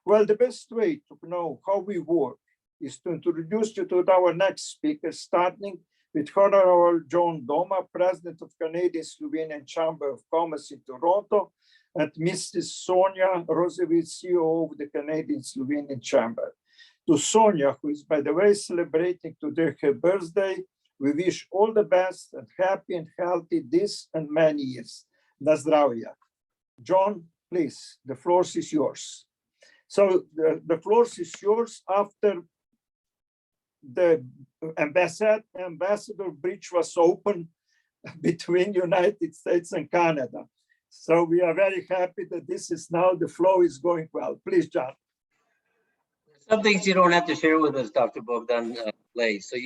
Well, the best way to know how we work is to introduce you to our next speaker, starting with Honorable John Doma, President of Canadian Slovenian Chamber of Commerce in Toronto, and Mrs. Sonia Rosevich, CEO of the Canadian Slovenian Chamber. To Sonia, who is, by the way, celebrating today her birthday, we wish all the best and happy and healthy this and many years. Na zdravje. John, please, the floor is yours. So the floor is yours after the ambassador bridge was open between United States and Canada. So we are very happy that this is now, the flow is going well. Please, John. Some things you don't have to share with us, Dr. Bogdan Šalej. So,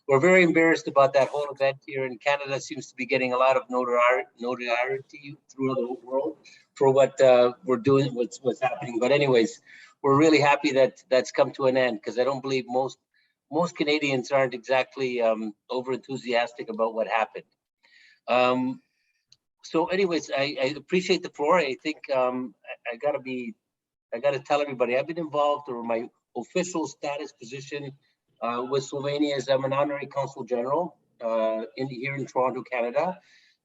we're very embarrassed about that whole event here in Canada. Seems to be getting a lot of notoriety throughout the world for what we're doing, what's happening. But anyways, we're really happy that that's come to an end, because I don't believe most Canadians aren't exactly over enthusiastic about what happened. So anyways, I appreciate the floor. I think I gotta tell everybody, I've been involved, or my official status position with Slovenia is I'm an honorary Consul General here in Toronto, Canada.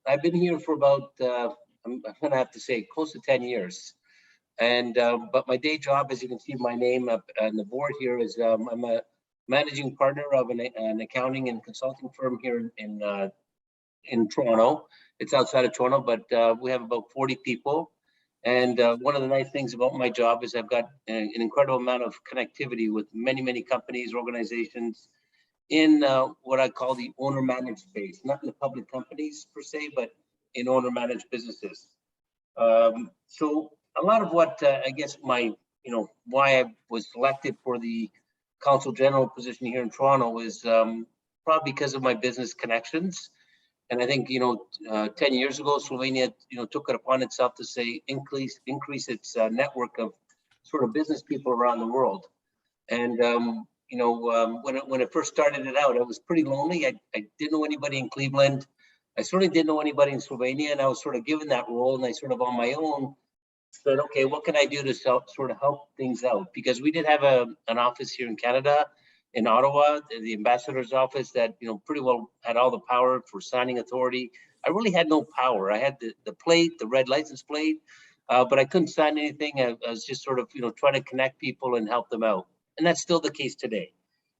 I've been here for about, I'm gonna have to say, close to 10 years. And but my day job, as you can see my name up on the board here, is I'm a managing partner of an accounting and consulting firm here in Toronto. It's outside of Toronto, but we have about 40 people. And one of the nice things about my job is I've got an incredible amount of connectivity with many companies, organizations in what I call the owner-managed space, not in the public companies per se, but in owner-managed businesses. So a lot of what I guess why I was selected for the Consul General position here in Toronto is probably because of my business connections. And I think 10 years ago, Slovenia took it upon itself to say increase its network of sort of business people around the world. And when I first started it out, I was pretty lonely. I didn't know anybody in Cleveland. I certainly didn't know anybody in Slovenia, and I was sort of given that role, and I sort of on my own said, okay, what can I do to sort of help things out? Because we did have an office here in Canada, in Ottawa, the ambassador's office that, pretty well had all the power for signing authority. I really had no power. I had the plate, the red license plate, but I couldn't sign anything. I was just sort of, trying to connect people and help them out. And that's still the case today.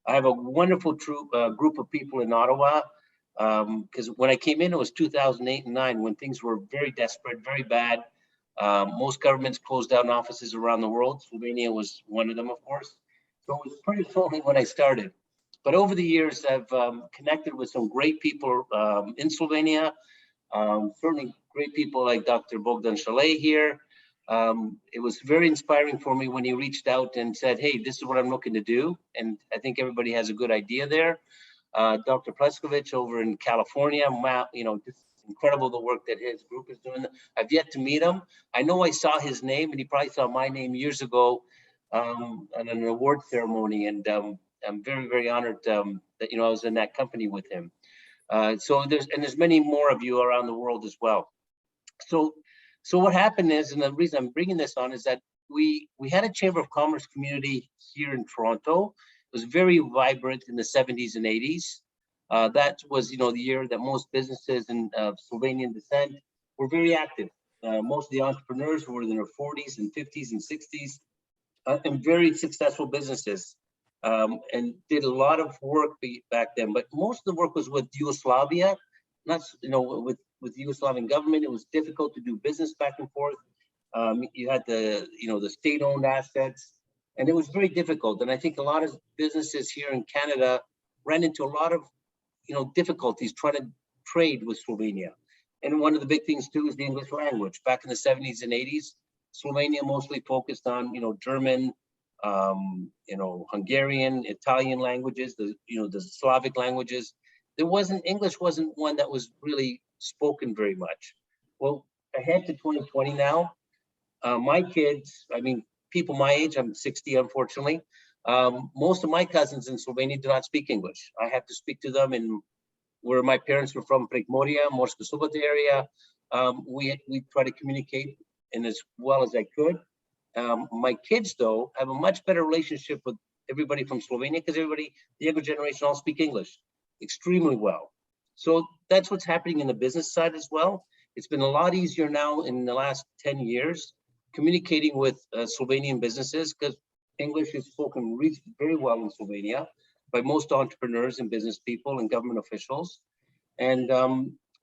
I have a wonderful group of people in Ottawa, because when I came in, it was 2008 and 9, when things were very desperate, very bad. Most governments closed down offices around the world. Slovenia was one of them, of course. So it was pretty lonely when I started. But over the years, I've connected with some great people in Slovenia, certainly great people like Dr. Bogdan Šalej here. It was very inspiring for me when he reached out and said, hey, this is what I'm looking to do. And I think everybody has a good idea there. Dr. Pleskovic over in California, just incredible the work that his group is doing. I've yet to meet him. I know I saw his name, and he probably saw my name years ago at an award ceremony. And I'm very, very honored that, I was in that company with him. So there's many more of you around the world as well. So what happened is, and the reason I'm bringing this on is that we had a Chamber of Commerce community here in Toronto. It was very vibrant in the 70s and 80s. That was, the year that most businesses in Slovenian descent were very active. Most of the entrepreneurs were in their 40s and 50s and 60s, and very successful businesses, and did a lot of work back then. But most of the work was with Yugoslavia, not, with the Yugoslavian government. It was difficult to do business back and forth. You had the state-owned assets, and it was very difficult. And I think a lot of businesses here in Canada ran into a lot of, difficulties trying to trade with Slovenia. And one of the big things too is the English language. Back in the 70s and 80s, Slovenia mostly focused on, German, Hungarian, Italian languages, the Slavic languages. English wasn't one that was really spoken very much. Well, ahead to 2020 now, my kids, people my age, I'm 60, unfortunately. Most of my cousins in Slovenia do not speak English. I have to speak to them in where my parents were from, Prekmurje, Murska Sobota area. We try to communicate in as well as I could. My kids, though, have a much better relationship with everybody from Slovenia because the younger generation all speak English extremely well. So that's what's happening in the business side as well. It's been a lot easier now in the last 10 years communicating with Slovenian businesses because English is spoken very well in Slovenia by most entrepreneurs and business people and government officials. And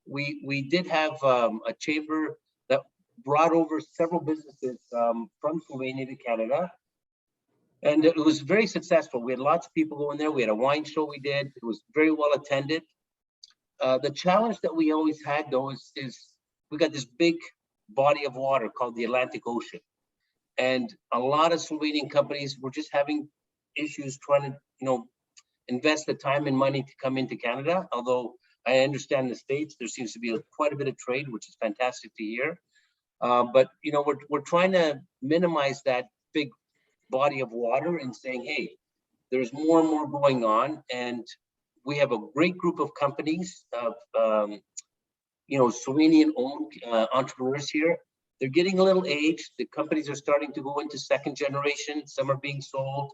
we did have a chamber that brought over several businesses from Slovenia to Canada. And it was very successful. We had lots of people going there. We had a wine show we did. It was very well attended. The challenge that we always had, though, is we got this big body of water called the Atlantic Ocean. And a lot of Slovenian companies were just having issues trying to, invest the time and money to come into Canada. Although I understand the States, there seems to be quite a bit of trade, which is fantastic to hear. But, we're trying to minimize that big body of water and saying, hey, there's more and more going on. And we have a great group of companies of, Slovenian-owned entrepreneurs here. They're getting a little aged. The companies are starting to go into second generation. Some are being sold.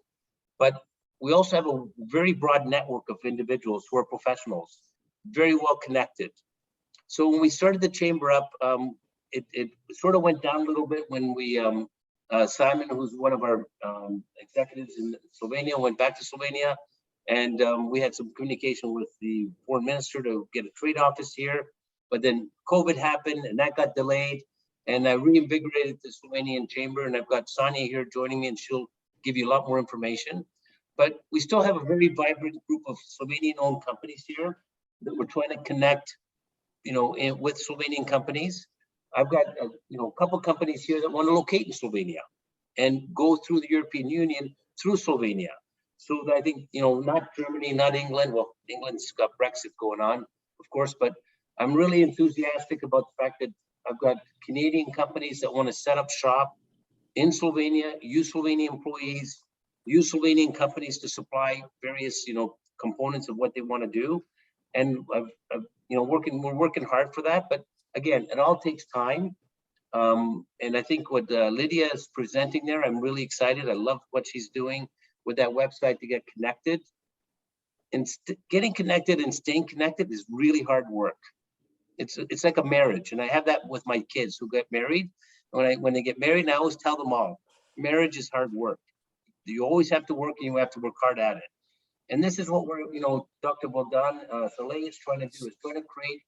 But we also have a very broad network of individuals who are professionals, very well connected. So when we started the chamber up, it sort of went down a little bit when we, Simon, who's one of our executives in Slovenia, went back to Slovenia. And we had some communication with the foreign minister to get a trade office here. But then COVID happened and that got delayed. And I reinvigorated the Slovenian chamber, and I've got Sonia here joining me, and she'll give you a lot more information. But we still have a very vibrant group of Slovenian-owned companies here that we're trying to connect, with Slovenian companies. I've got a couple companies here that want to locate in Slovenia and go through the European Union through Slovenia. So I think, not Germany, not England. Well, England's got Brexit going on, of course, but I'm really enthusiastic about the fact that I've got Canadian companies that want to set up shop in Slovenia, use Slovenian employees, use Slovenian companies to supply various, components of what they want to do. And we're working hard for that. But again, it all takes time. And I think what Lydia is presenting there, I'm really excited. I love what she's doing with that website to get connected. And getting connected and staying connected is really hard work. It's like a marriage, and I have that with my kids who get married. When they get married, I always tell them all, marriage is hard work. You always have to work, and you have to work hard at it. And this is what we're, Dr. Bogdan Šalej is trying to do, is trying to create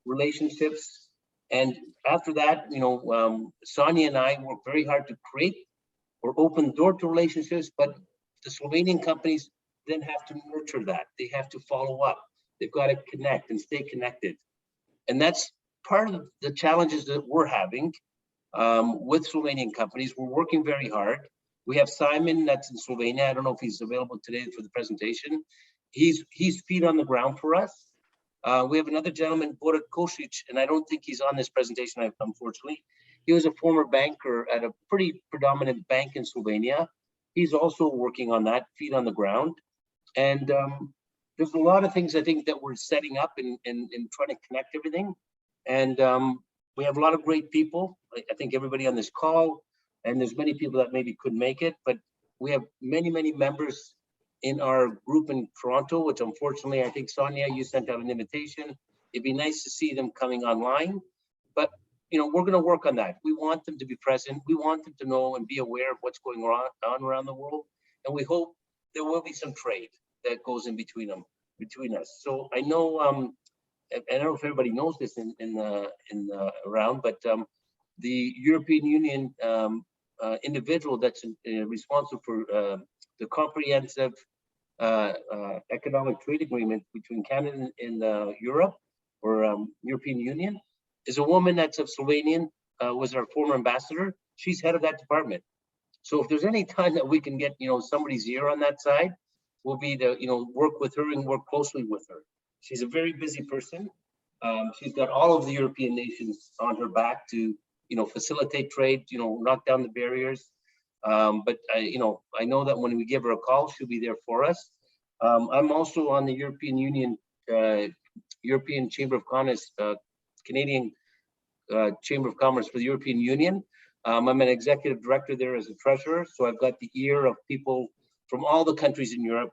relationships. And after that, Sonia and I work very hard to create or open the door to relationships, but the Slovenian companies then have to nurture that. They have to follow up. They've got to connect and stay connected. And that's part of the challenges that we're having with Slovenian companies. We're working very hard. We have Simon that's in Slovenia. I don't know if he's available today for the presentation. He's feet on the ground for us. We have another gentleman, Borut Kosic, and I don't think he's on this presentation, unfortunately. He was a former banker at a pretty predominant bank in Slovenia. He's also working on that, feet on the ground. And there's a lot of things I think that we're setting up and trying to connect everything. And we have a lot of great people. I think everybody on this call, and there's many people that maybe couldn't make it, but we have many, many members in our group in Toronto, which unfortunately, I think Sonia, you sent out an invitation. It'd be nice to see them coming online, but we're going to work on that. We want them to be present. We want them to know and be aware of what's going on around the world. And we hope there will be some trade that goes in between us. So I know, I don't know if everybody knows this around, but the European Union individual that's responsible for the comprehensive economic trade agreement between Canada and Europe, or European Union, is a woman that's of Slovenian, was our former ambassador. She's head of that department. So if there's any time that we can get somebody's ear on that side, will be to work with her and work closely with her. She's a very busy person. She's got all of the European nations on her back to facilitate trade, knock down the barriers. But I know that when we give her a call, she'll be there for us. I'm also on the European Union, European Chamber of Commerce, Canadian Chamber of Commerce for the European Union. I'm an executive director there as a treasurer, so I've got the ear of people from all the countries in Europe.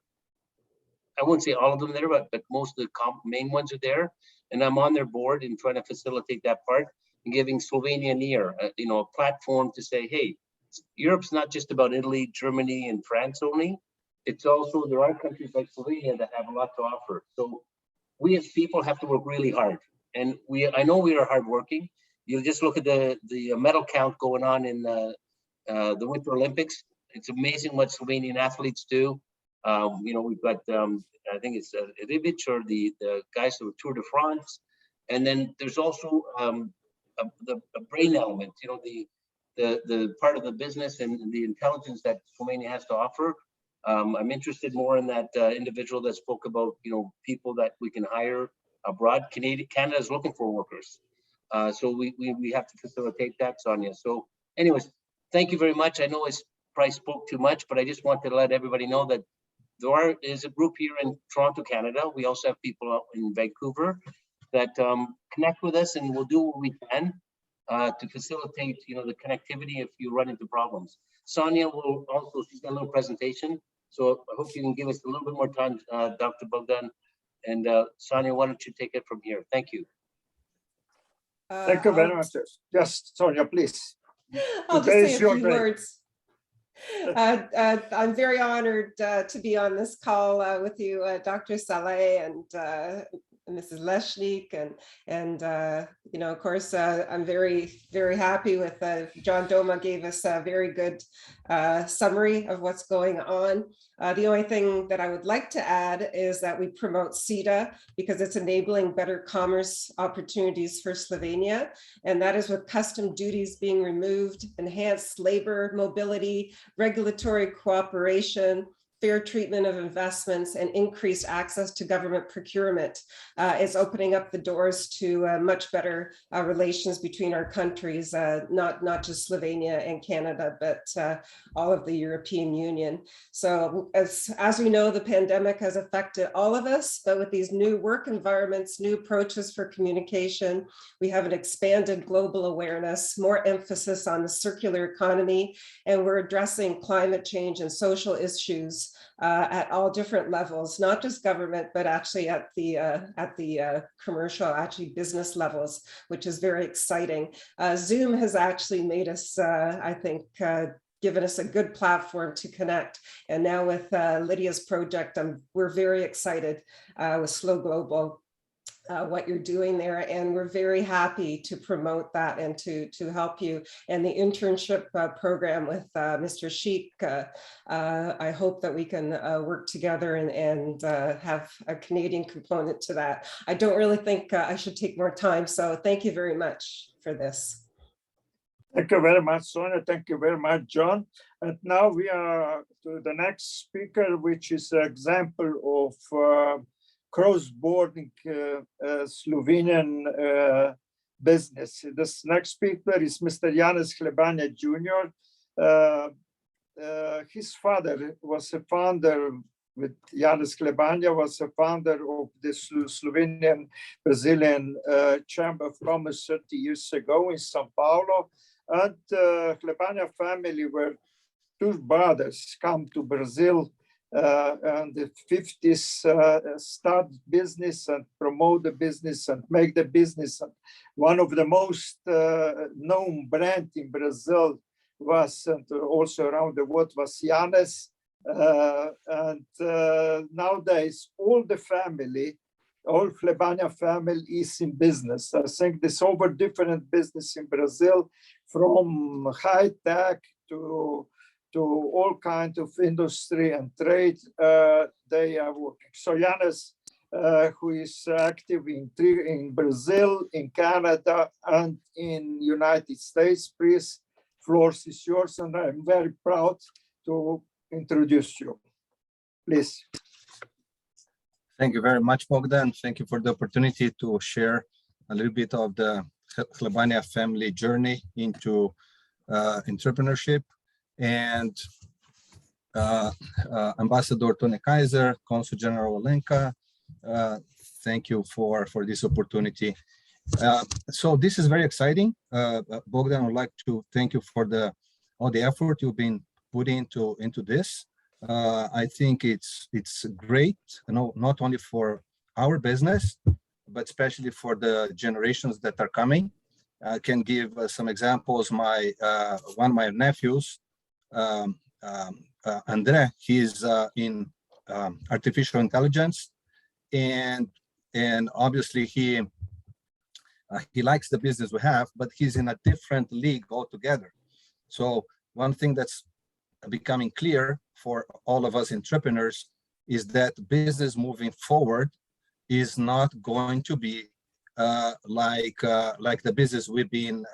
I wouldn't say all of them there, but most of the main ones are there. And I'm on their board and trying to facilitate that part and giving Slovenia an ear, a platform to say, hey, Europe's not just about Italy, Germany, and France only. It's also, there are countries like Slovenia that have a lot to offer. So we as people have to work really hard. And I know we are hardworking. You just look at the medal count going on in the Winter Olympics. It's amazing what Slovenian athletes do. We've got, I think it's Ribic, or the guys who are Tour de France. And then there's also the brain element, the part of the business and the intelligence that Slovenia has to offer. I'm interested more in that individual that spoke about, people that we can hire abroad. Canada is looking for workers. So we have to facilitate that, Sonia. So anyways, thank you very much. I know I probably spoke too much, but I just wanted to let everybody know that there is a group here in Toronto, Canada. We also have people out in Vancouver that connect with us, and we'll do what we can to facilitate, the connectivity if you run into problems. Sonia will also, she's got a little presentation. So I hope you can give us a little bit more time, Dr. Bogdan. And Sonia, why don't you take it from here? Thank you. Thank you very much. Yes, Sonia, please. I'll just say a few words. I'm very honored to be on this call with you, Dr. Šalej and Mrs. Leshnik, and of course, I'm very, very happy with John Doma gave us a very good summary of what's going on. The only thing that I would like to add is that we promote CETA because it's enabling better commerce opportunities for Slovenia, and that is with custom duties being removed, enhanced labor mobility, regulatory cooperation, fair treatment of investments and increased access to government procurement is opening up the doors to much better relations between our countries, not just Slovenia and Canada, but all of the European Union. So as we know, the pandemic has affected all of us, but with these new work environments, new approaches for communication, we have an expanded global awareness, more emphasis on the circular economy, and we're addressing climate change and social issues at all different levels, not just government, but actually at the commercial, actually business levels, which is very exciting. Zoom has actually made us, I think, given us a good platform to connect. And now with Lydia's project, we're very excited with Slow Global. What you're doing there, and we're very happy to promote that and to help you. And the internship program with Mr. Sheik, I hope that we can work together and have a Canadian component to that. I don't really think I should take more time, so thank you very much for this. Thank you very much, Sonia. Thank you very much, John. And now we are to the next speaker, which is an example of cross-border Slovenian business. This next speaker is Mr. Janice Glebani Jr. His father was a founder with Janice Glebani, was a founder of the Slovenian Brazilian Chamber of Commerce 30 years ago in Sao Paulo. And Glebani family were two brothers come to Brazil and the 50s, start business and promote the business and make the business. One of the most known brand in Brazil was, and also around the world, was Janice. Nowadays, all the family, all Glebani family is in business. I think there's over different business in Brazil, from high tech to all kinds of industry and trade, they are working. So Janice, who is active in Brazil, in Canada, and in United States, please, floor is yours, and I'm very proud to introduce you. Please. Thank you very much, Bogdan. Thank you for the opportunity to share a little bit of the Glebani family journey into entrepreneurship. And Ambassador Tony Kaiser, Consul General Alenka, thank you for this opportunity. So this is very exciting. Bogdan, I would like to thank you for all the effort you've been putting into this. I think it's great, not only for our business, but especially for the generations that are coming. I can give some examples. One of my nephews, Andre, he's in artificial intelligence, and obviously he likes the business we have, but he's in a different league altogether. So one thing that's becoming clear for all of us entrepreneurs is that business moving forward is not going to be like the business we've been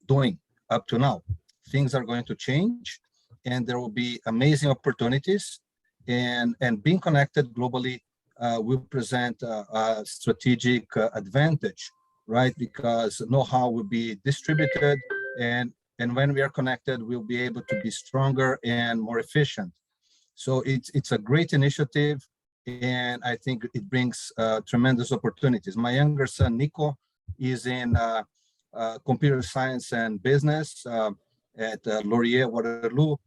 doing up to now. Things are going to change, and there will be amazing opportunities, and being connected globally will present a strategic advantage, right? Because know-how will be distributed, and when we are connected, we'll be able to be stronger and more efficient. So it's a great initiative, and I think it brings tremendous opportunities. My younger son, Nico, is in computer science and business at Laurier Waterloo.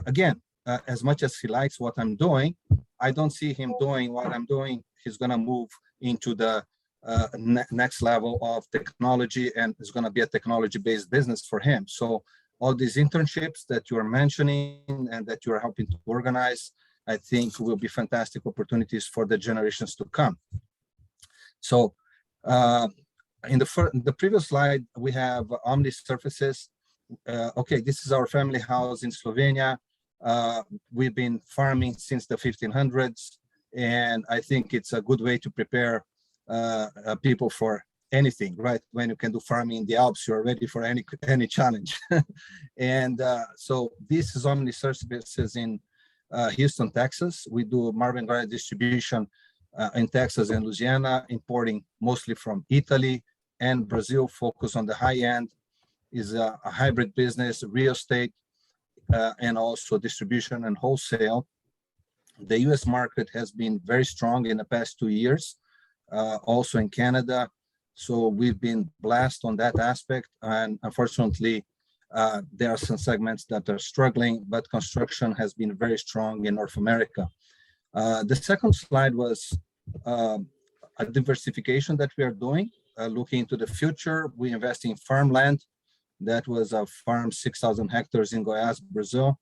Again, as much as he likes what I'm doing, I don't see him doing what I'm doing. He's going to move into the next level of technology, and it's going to be a technology-based business for him. So all these internships that you are mentioning and that you are helping to organize, I think will be fantastic opportunities for the generations to come. So in the previous slide, we have Omni Surfaces. Okay, this is our family house in Slovenia. We've been farming since the 1500s, and I think it's a good way to prepare people for anything, right? When you can do farming in the Alps, you're ready for any challenge. And so this is Omni Surfaces in Houston, Texas. We do marine granite distribution in Texas and Louisiana, importing mostly from Italy and Brazil, focus on the high end, is a hybrid business, real estate, and also distribution and wholesale. The US market has been very strong in the past 2 years, also in Canada. So we've been blessed on that aspect. And unfortunately, there are some segments that are struggling, but construction has been very strong in North America. The second slide was a diversification that we are doing, looking into the future. We invest in farmland. That was a farm 6,000 hectares in Goiás, Brazil.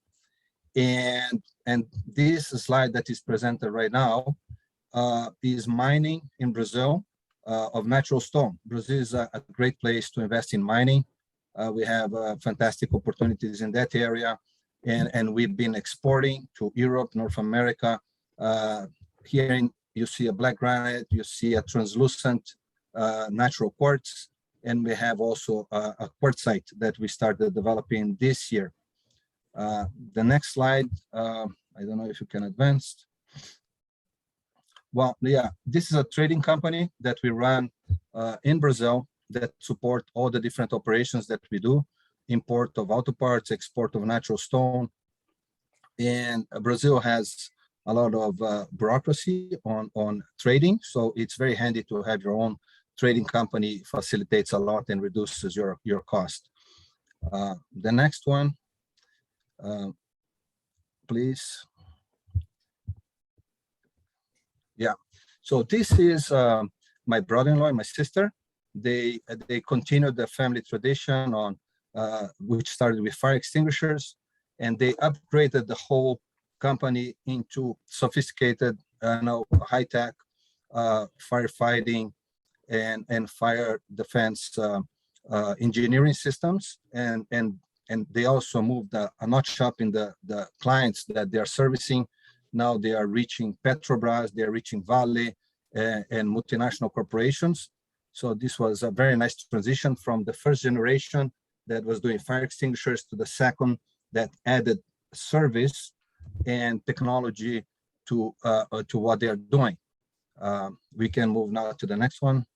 And this slide that is presented right now is mining in Brazil of natural stone. Brazil is a great place to invest in mining. We have fantastic opportunities in that area, and we've been exporting to Europe, North America. Here you see a black granite, you see a translucent natural quartz, and we have also a quartzite that we started developing this year. The next slide, I don't know if you can advance. Well, yeah, this is a trading company that we run in Brazil that support all the different operations that we do, import of auto parts, export of natural stone. And Brazil has a lot of bureaucracy on trading, so it's very handy to have your own trading company. Facilitates a lot and reduces your cost. The next one, please. Yeah, so this is my brother-in-law and my sister. They continued the family tradition on which started with fire extinguishers, and they upgraded the whole company into sophisticated, high-tech firefighting and fire defense engineering systems, and they also moved a notch up in the clients that they are servicing. Now they are reaching Petrobras, they are reaching Vale and multinational corporations. So this was a very nice transition from the first generation that was doing fire extinguishers to the second that added service and technology to what they are doing. We can move now to the next one.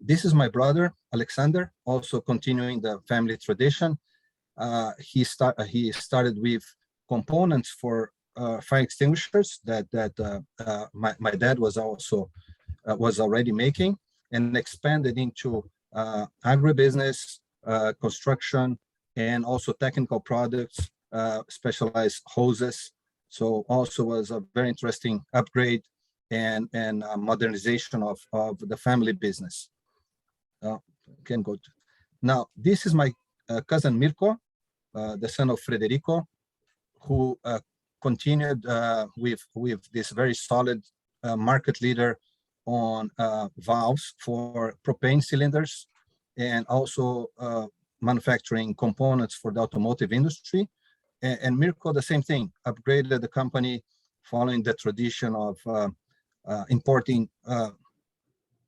This is my brother, Alexander, also continuing the family tradition. He started with components for fire extinguishers that my dad was already making, and expanded into agribusiness, construction, and also technical products, specialized hoses. So also was a very interesting upgrade and modernization of the family business. Can go to. Now, this is my cousin Mirko, the son of Frederico, who continued with this very solid market leader on valves for propane cylinders, and also manufacturing components for the automotive industry. And Mirko, the same thing, upgraded the company following the tradition of importing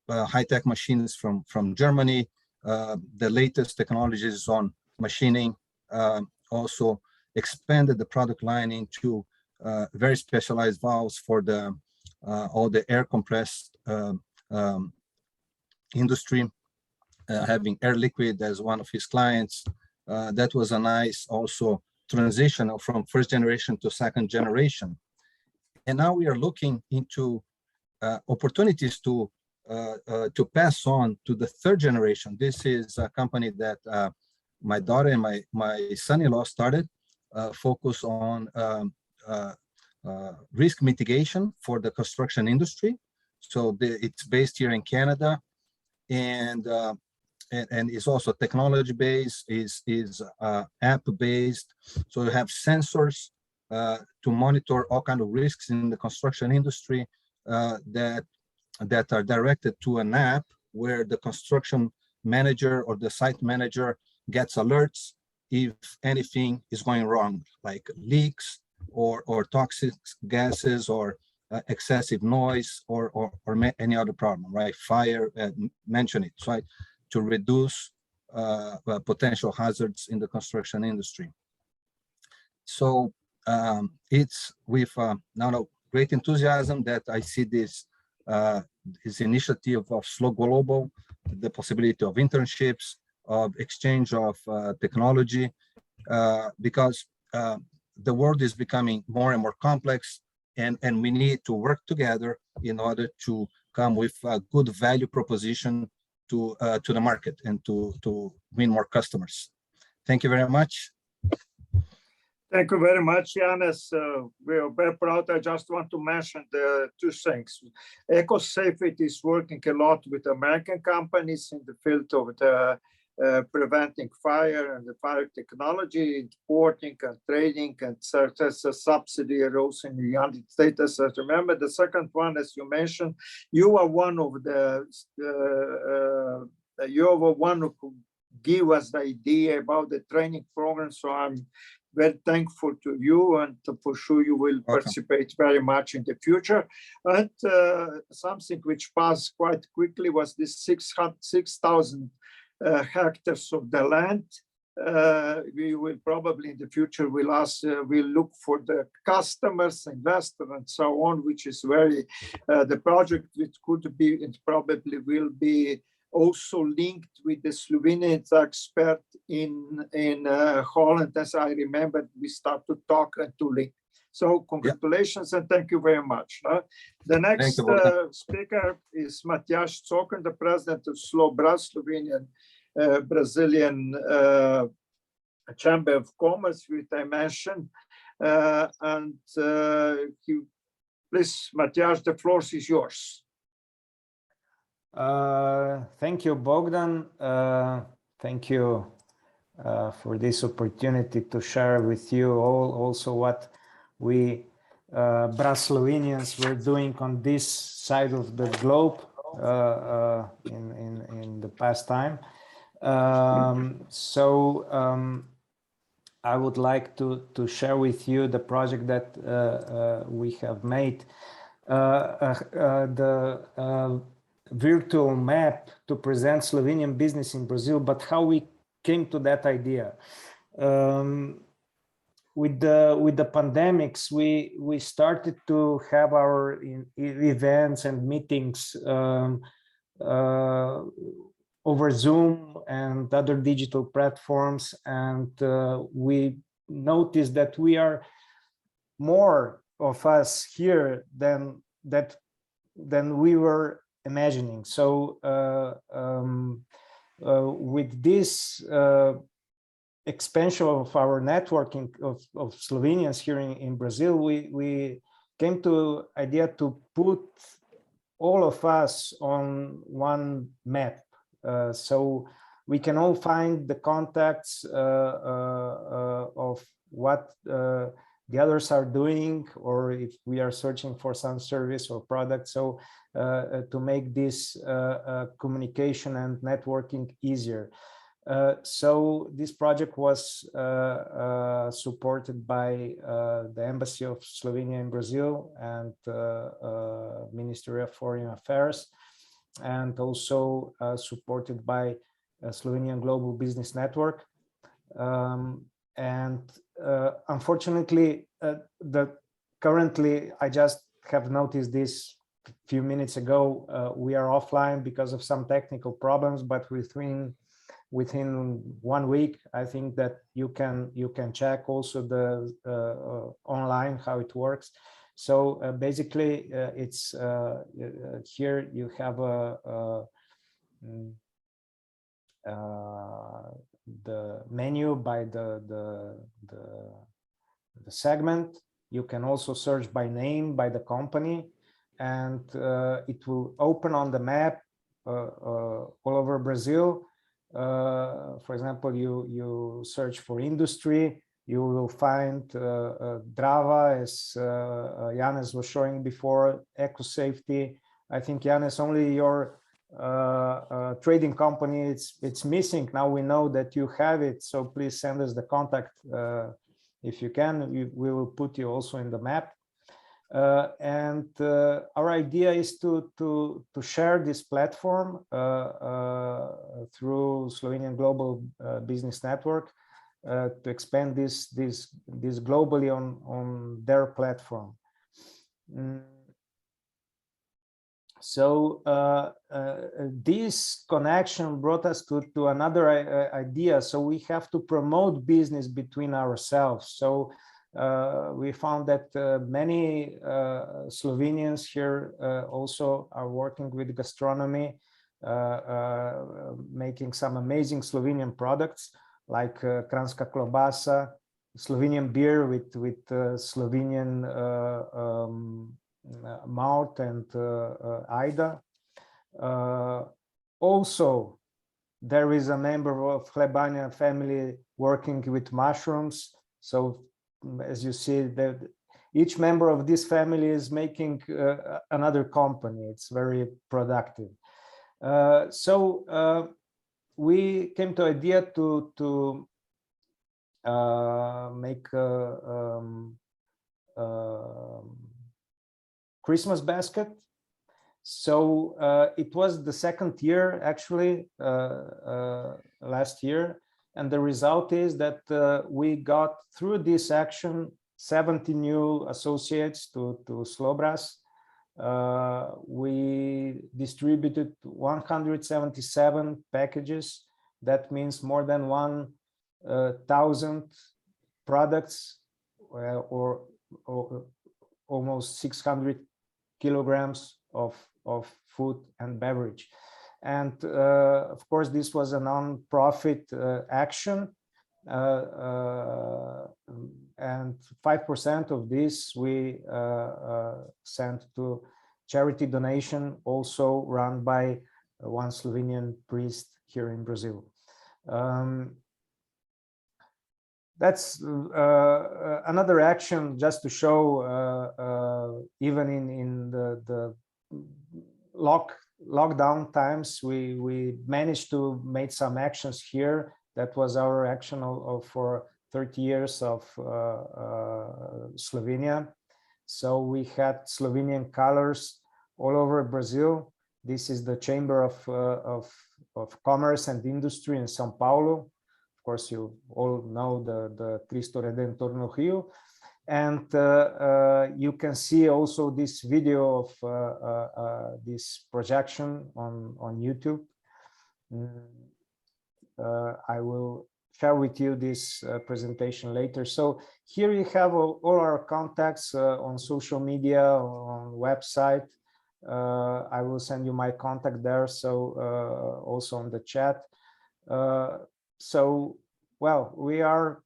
high-tech machines from Germany, the latest technologies on machining, also expanded the product line into very specialized valves for the all the air compressed industry, having Air Liquide as one of his clients. That was a nice also transition from first generation to second generation. And now we are looking into opportunities to pass on to the third generation. This is a company that my daughter and my son-in-law started, focus on risk mitigation for the construction industry. So it's based here in Canada, and is also technology based, is app based. So you have sensors to monitor all kinds of risks in the construction industry that are directed to an app where the construction manager or the site manager gets alerts if anything is going wrong, like leaks or toxic gases or excessive noise or any other problem, right? Fire, mention it, right? To reduce potential hazards in the construction industry. So it's with now great enthusiasm that I see this initiative of Slow Global, the possibility of internships, of exchange of technology, because the world is becoming more and more complex, and we need to work together in order to come with a good value proposition to the market and to win more customers. Thank you very much. Thank you very much, Janice. We are very proud. I just want to mention the two things. EcoSafety is working a lot with American companies in the field of the preventing fire and the fire technology, importing and trading, and there's a subsidy also in the United States. Remember, the second one, as you mentioned, you are one of the who give us the idea about the training program. So I'm very thankful to you, and for sure you will participate very much in the future. And something which passed quite quickly was this 6,000 hectares of the land. We will probably in the future we'll look for the customers, investors, and so on, which is very the project which could be and probably will be also linked with the Slovenian expert in Holland. As I remember, we start to talk and to link. So congratulations and thank you very much. The next speaker is Matjaž Cokan, the president of Slovenian Brazilian Chamber of Commerce, which I mentioned. Please, Matjaž, the floor is yours. Thank you, Bogdan. Thank you for this opportunity to share with you all also what we Slovenians were doing on this side of the globe in the past time. I would like to share with you the project that we have made, the virtual map to present Slovenian business in Brazil, but how we came to that idea. With the pandemics, we started to have our events and meetings over Zoom and other digital platforms, and we noticed that we are more of us here than we were imagining. So with this expansion of our networking of Slovenians here in Brazil, we came to idea to put all of us on one map, so we can all find the contacts of what the others are doing, or if we are searching for some service or product. So to make this communication and networking easier. So this project was supported by the Embassy of Slovenia in Brazil and Ministry of Foreign Affairs, and also supported by Slovenian Global Business Network. Unfortunately, currently, I just have noticed this a few minutes ago, we are offline because of some technical problems, but within 1 week, I think that you can check also the online how it works. So basically, it's here you have the menu by the segment. You can also search by name, by the company, and it will open on the map all over Brazil. For example, you search for industry, you will find Drava, as Janice was showing before, EcoSafety. I think, Janice, only your trading company it's missing. Now we know that you have it, so please send us the contact if you can. We will put you also in the map. And our idea is to share this platform through Slovenian Global Business Network, to expand this globally on their platform. So this connection brought us to another idea. So we have to promote business between ourselves. So we found that many Slovenians here also are working with gastronomy, making some amazing Slovenian products like Kranjska klobasa, Slovenian beer with Slovenian malt and Aida. Also, there is a member of Glebani family working with mushrooms. So as you see, that each member of this family is making another company. It's very productive. So we came to idea to make Christmas basket. So it was the second year actually last year, and the result is that we got through this action 70 new associates to Slobras. We distributed 177 packages. That means more than 1,000 products, or almost 600 kilograms of food and beverage. And of course, this was a non-profit action. And 5% of this we sent to charity donation, also run by one Slovenian priest here in Brazil. That's another action just to show, even in the lockdown times, we managed to make some actions here. That was our action for 30 years of Slovenia. So we had Slovenian colors all over Brazil. This is the Chamber of Commerce and Industry in São Paulo. Of course, you all know the Cristo Redentor no Rio. And you can see also this video of this projection on YouTube. I will share with you this presentation later. So here you have all our contacts on social media, on website. I will send you my contact there, so also on the chat. So, well, we are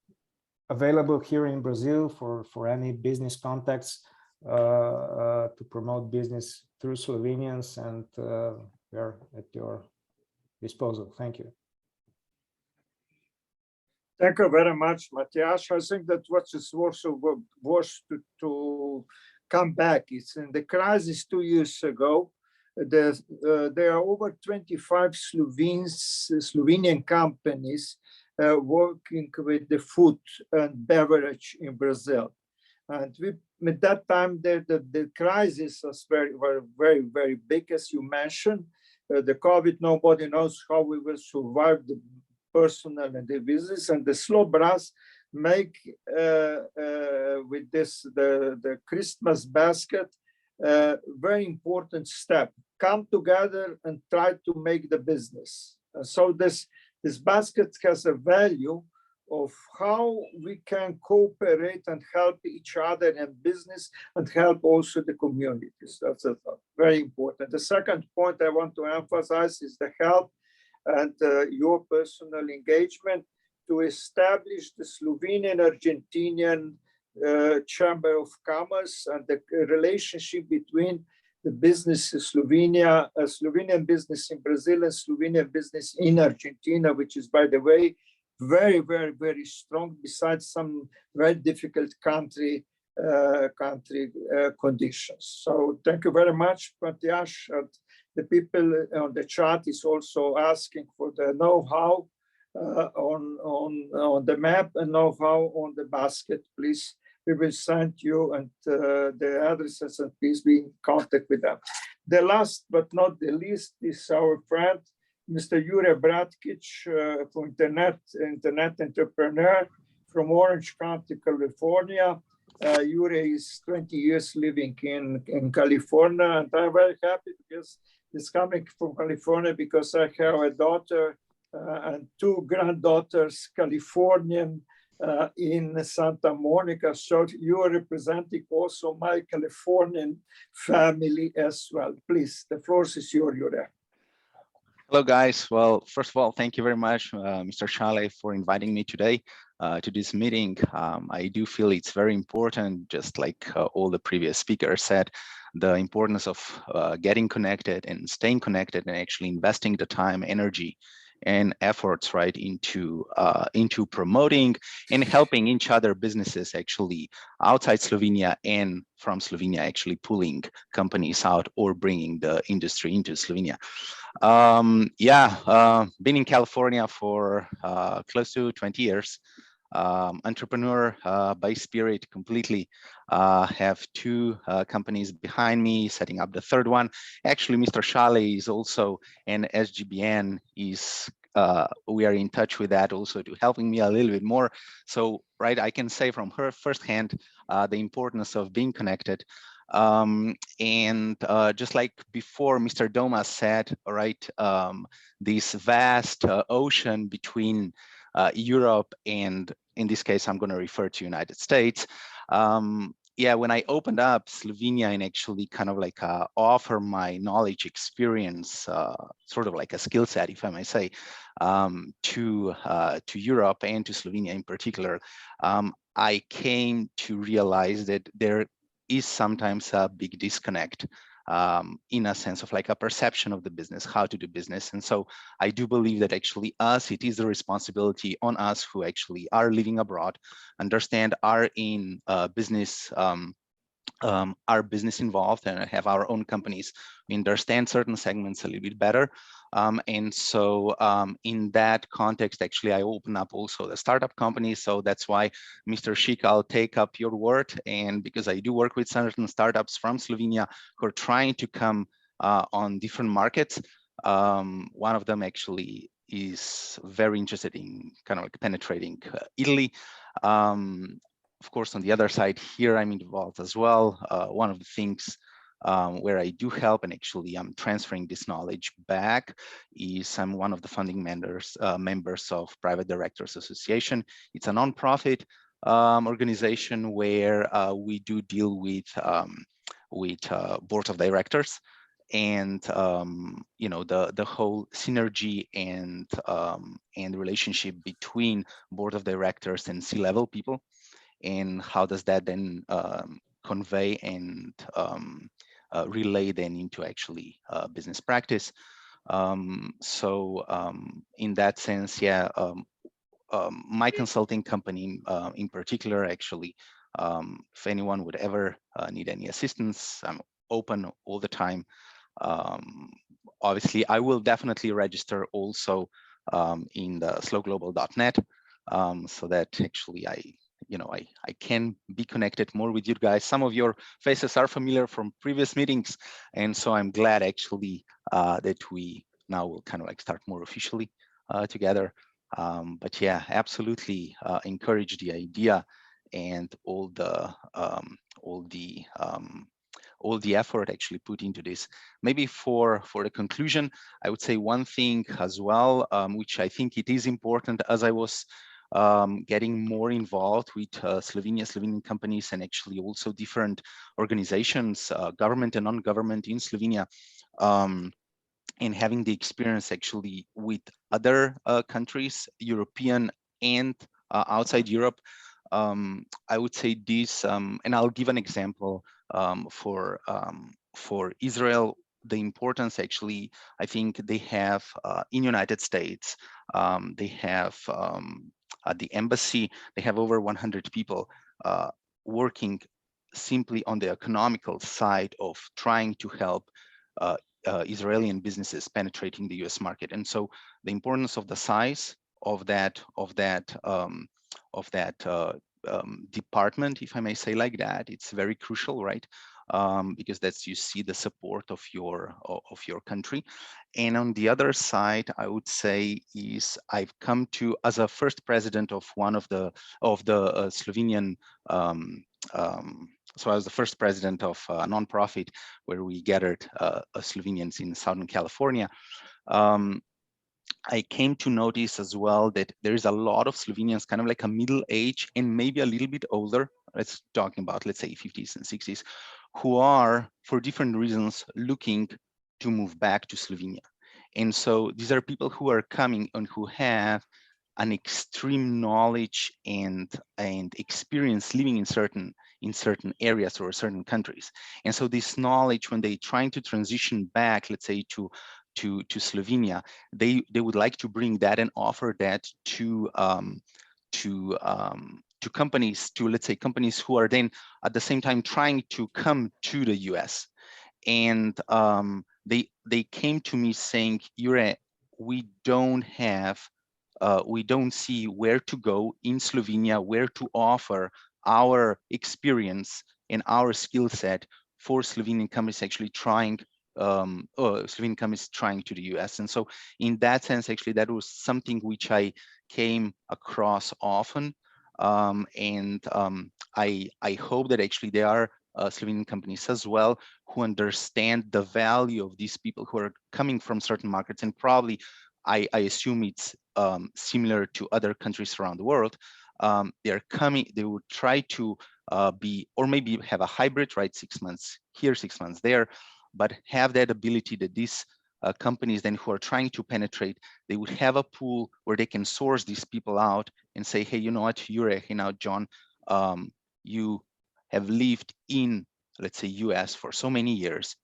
available here in Brazil for any business contacts to promote business through Slovenians, and we are at your disposal. Thank you. Thank you very much, Matthias. I think that what is also was to come back. It's in the crisis 2 years ago. There are over 25 Slovenian companies working with the food and beverage in Brazil. And at that time, the crisis was very big, as you mentioned. The COVID, nobody knows how we will survive, the personal and the business. And the Slobras make with this the Christmas basket very important step. Come together and try to make the business. So this basket has a value of how we can cooperate and help each other in business and help also the communities. That's very important. The second point I want to emphasize is the help and your personal engagement to establish the Slovenian-Argentinian Chamber of Commerce and the relationship between the business in Slovenia, Slovenian business in Brazil, and Slovenian business in Argentina, which is, by the way, very strong, besides some very difficult country conditions. So thank you very much, Matthias. The people on the chat is also asking for the know-how on the map and know-how on the basket. Please, we will send you and the addresses, and please be in contact with them. The last but not the least is our friend Mr. Jure Bratkic, for internet entrepreneur from Orange County, California. Jure is 20 years living in California, and I'm very happy because he's coming from California because I have a daughter and two granddaughters, Californian, in Santa Monica. So you are representing also my Californian family as well. Please, the floor is yours, Jure. Hello, guys. Well, first of all, thank you very much, Mr. Šalej, for inviting me today to this meeting. I do feel it's very important, just like all the previous speakers said, the importance of getting connected and staying connected and actually investing the time, energy, and efforts right into promoting and helping each other businesses actually outside Slovenia and from Slovenia, actually pulling companies out or bringing the industry into Slovenia. Been in California for close to 20 years. Entrepreneur by spirit completely. Have two companies behind me, setting up the third one. Actually, Mr. Šalej is also an SGBN. We are in touch with that also to helping me a little bit more. So, right, I can say from her firsthand the importance of being connected. Just like before, Mr. Doma said, right, this vast ocean between Europe and, in this case, I'm going to refer to United States. When I opened up Slovenia and actually kind of like offer my knowledge, experience, sort of like a skill set, if I may say, to Europe and to Slovenia in particular, I came to realize that there is sometimes a big disconnect in a sense of like a perception of the business, how to do business. And so I do believe that actually it is the responsibility on us who actually are living abroad, understand, are in business, our business involved and have our own companies. We understand certain segments a little bit better. In that context, actually, I open up also the startup company. So that's why, Mr. Šik, I'll take up your word. And because I do work with certain startups from Slovenia who are trying to come on different markets, one of them actually is very interested in kind of like penetrating Italy. Of course, on the other side here, I'm involved as well. One of the things where I do help, and actually I'm transferring this knowledge back, is I'm one of the founding members of Private Directors Association. It's a nonprofit organization where we do deal with board of directors, and the whole synergy and relationship between board of directors and C-level people, and how does that then convey and relay then into actually business practice. In that sense, my consulting company in particular, actually, if anyone would ever need any assistance, I'm open all the time. Obviously, I will definitely register also in the slowglobal.net so that actually I can be connected more with you guys. Some of your faces are familiar from previous meetings, and so I'm glad actually that we now will kind of like start more officially together. But yeah, absolutely encourage the idea and all the effort actually put into this. Maybe for the conclusion, I would say one thing as well, which I think it is important as I was getting more involved with Slovenian companies and actually also different organizations, government and non-government in Slovenia, and having the experience actually with other countries, European and outside Europe. I would say this, and I'll give an example for Israel. The importance actually, I think they have in United States, they have at the embassy, they have over 100 people working simply on the economical side of trying to help Israeli businesses penetrating the US market. And so the importance of the size of that department, if I may say like that, it's very crucial, right? because that's, you see the support of your country. And on the other side, I would say is I've come to, as a first president of one of the Slovenian, so I was the first president of a nonprofit where we gathered Slovenians in Southern California. I came to notice as well that there is a lot of Slovenians, kind of like a middle age and maybe a little bit older, let's talking about, let's say 50s and 60s, who are for different reasons looking to move back to Slovenia. And so these are people who are coming and who have an extreme knowledge and experience living in certain areas or certain countries. And so this knowledge, when they trying to transition back, let's say to Slovenia, they would like to bring that and offer that to companies, to, let's say, companies who are then at the same time trying to come to the US. And they came to me saying, Jure, we don't see where to go in Slovenia, where to offer our experience and our skill set for Slovenian companies actually trying Slovenian companies trying to the US. And so in that sense, actually, that was something which I came across often. I hope that actually there are Slovenian companies as well who understand the value of these people who are coming from certain markets. And probably, I assume it's similar to other countries around the world. They're coming, they would try to be, or maybe have a hybrid, right? 6 months here, 6 months there, but have that ability that these companies then who are trying to penetrate, they would have a pool where they can source these people out and say, hey, you know what, Jure, hey now, John, you have lived in, let's say, US for so many years.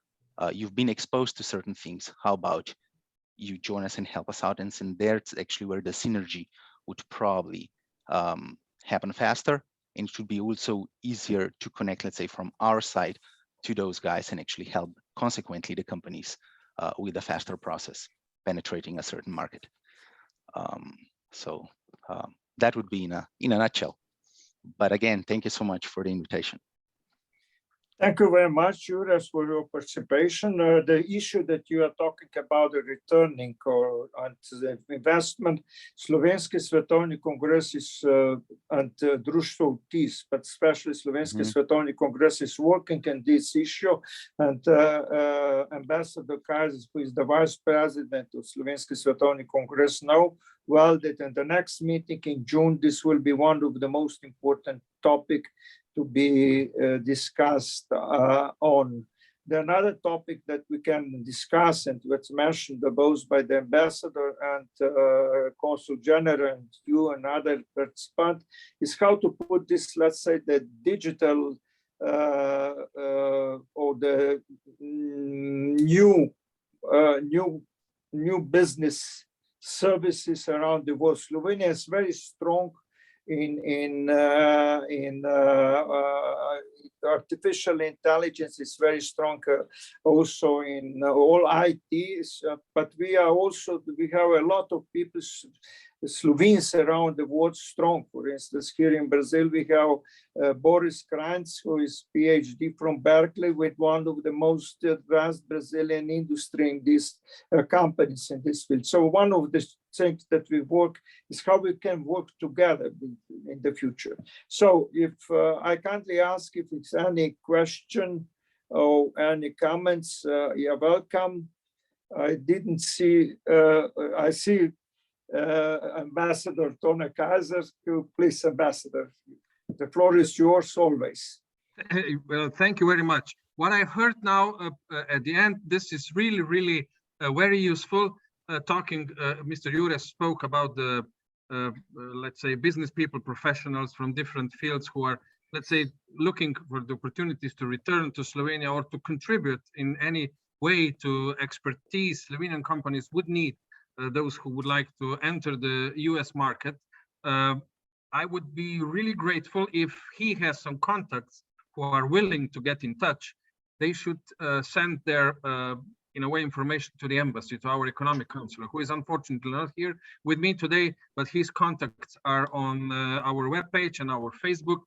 You've been exposed to certain things. How about you join us and help us out? And that's actually where the synergy would probably happen faster. And it should be also easier to connect, let's say, from our side to those guys and actually help consequently the companies with a faster process penetrating a certain market. That would be in a nutshell. But again, thank you so much for the invitation. Thank you very much, Jure, for your participation. The issue that you are talking about, the returning or the investment, Slovenski svetovni kongres is and Društvo Vtis, but especially Slovenski svetovni kongres is working on this issue. And Ambassador Kazis, who is the vice president of Slovenski svetovni kongres, know well that in the next meeting in June, this will be one of the most important topics to be discussed on. Another topic that we can discuss and what's mentioned both by the ambassador and Consul General and you and other participants is how to put this, let's say, the digital or the new business services around the world. Slovenia is very strong in artificial intelligence, is very strong also in all ITs, but we have a lot of people, Slovenes around the world strong. For instance, here in Brazil, we have Boris Kranjc, who is PhD from Berkeley, with one of the most advanced Brazilian industry in these companies in this field. So one of the things that we work is how we can work together in the future. So if I kindly ask if it's any question or any comments, you're welcome. I didn't see, I see Ambassador Tone Kaiser. Please, Ambassador, the floor is yours always. Well, thank you very much. What I heard now at the end, this is really very useful. Mr. Jure spoke about the, let's say, business people, professionals from different fields who are, let's say, looking for the opportunities to return to Slovenia or to contribute in any way to expertise Slovenian companies would need. Those who would like to enter the US market. I would be really grateful if he has some contacts who are willing to get in touch. They should send their, in a way, information to the embassy, to our economic counselor, who is unfortunately not here with me today, but his contacts are on our webpage and our Facebook.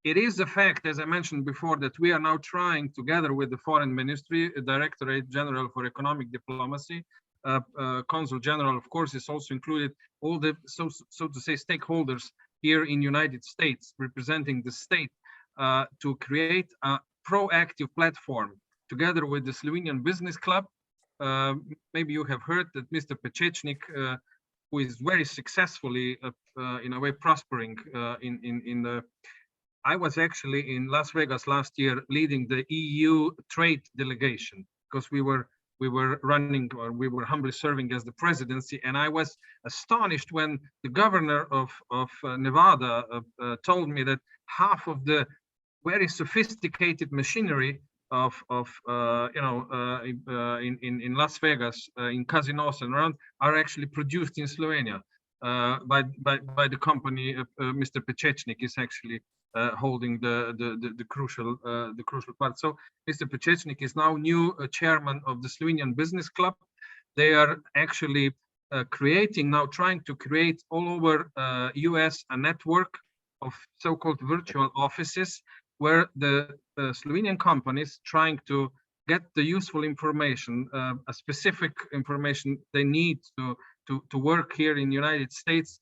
it is a fact, as I mentioned before, that we are now trying, together with the Foreign Ministry, Directorate General for Economic Diplomacy, Consul General, of course, is also included, all the, so to say, stakeholders here in United States, representing the state, to create a proactive platform together with the Slovenian Business Club. Maybe you have heard that Mr. Pečečnik, who is very successfully, in a way, prospering in the. I was actually in Las Vegas last year leading the EU trade delegation, because we were running, or we were humbly serving as the presidency, and I was astonished when the governor of Nevada told me that half of the very sophisticated machinery of in Las Vegas, in casinos and around, are actually produced in Slovenia by the company. Mr. Pečečnik is actually holding the crucial part. So Mr. Pečečnik is now new chairman of the Slovenian Business Club. They are actually trying to create all over US a network of so-called virtual offices, where the Slovenian companies trying to get the useful information, a specific information they need to work here in the United States,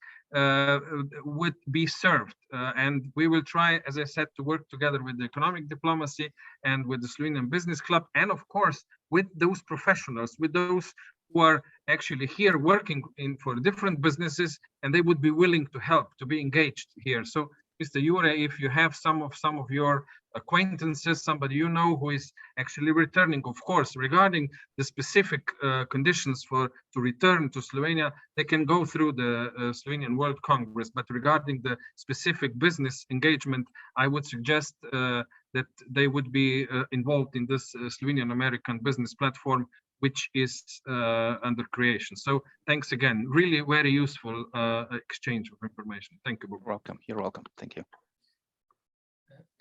would be served. And we will try, as I said, to work together with the economic diplomacy and with the Slovenian Business Club, and of course, with those professionals, with those who are actually here working for different businesses, and they would be willing to help, to be engaged here. So Mr. Jure, if you have some of your acquaintances, somebody you know who is actually returning, of course, regarding the specific conditions to return to Slovenia, they can go through the Slovenian World Congress. But regarding the specific business engagement, I would suggest that they would be involved in this Slovenian American business platform, which is under creation. So thanks again. Really very useful exchange of information. Thank you. You're welcome. You're welcome. Thank you.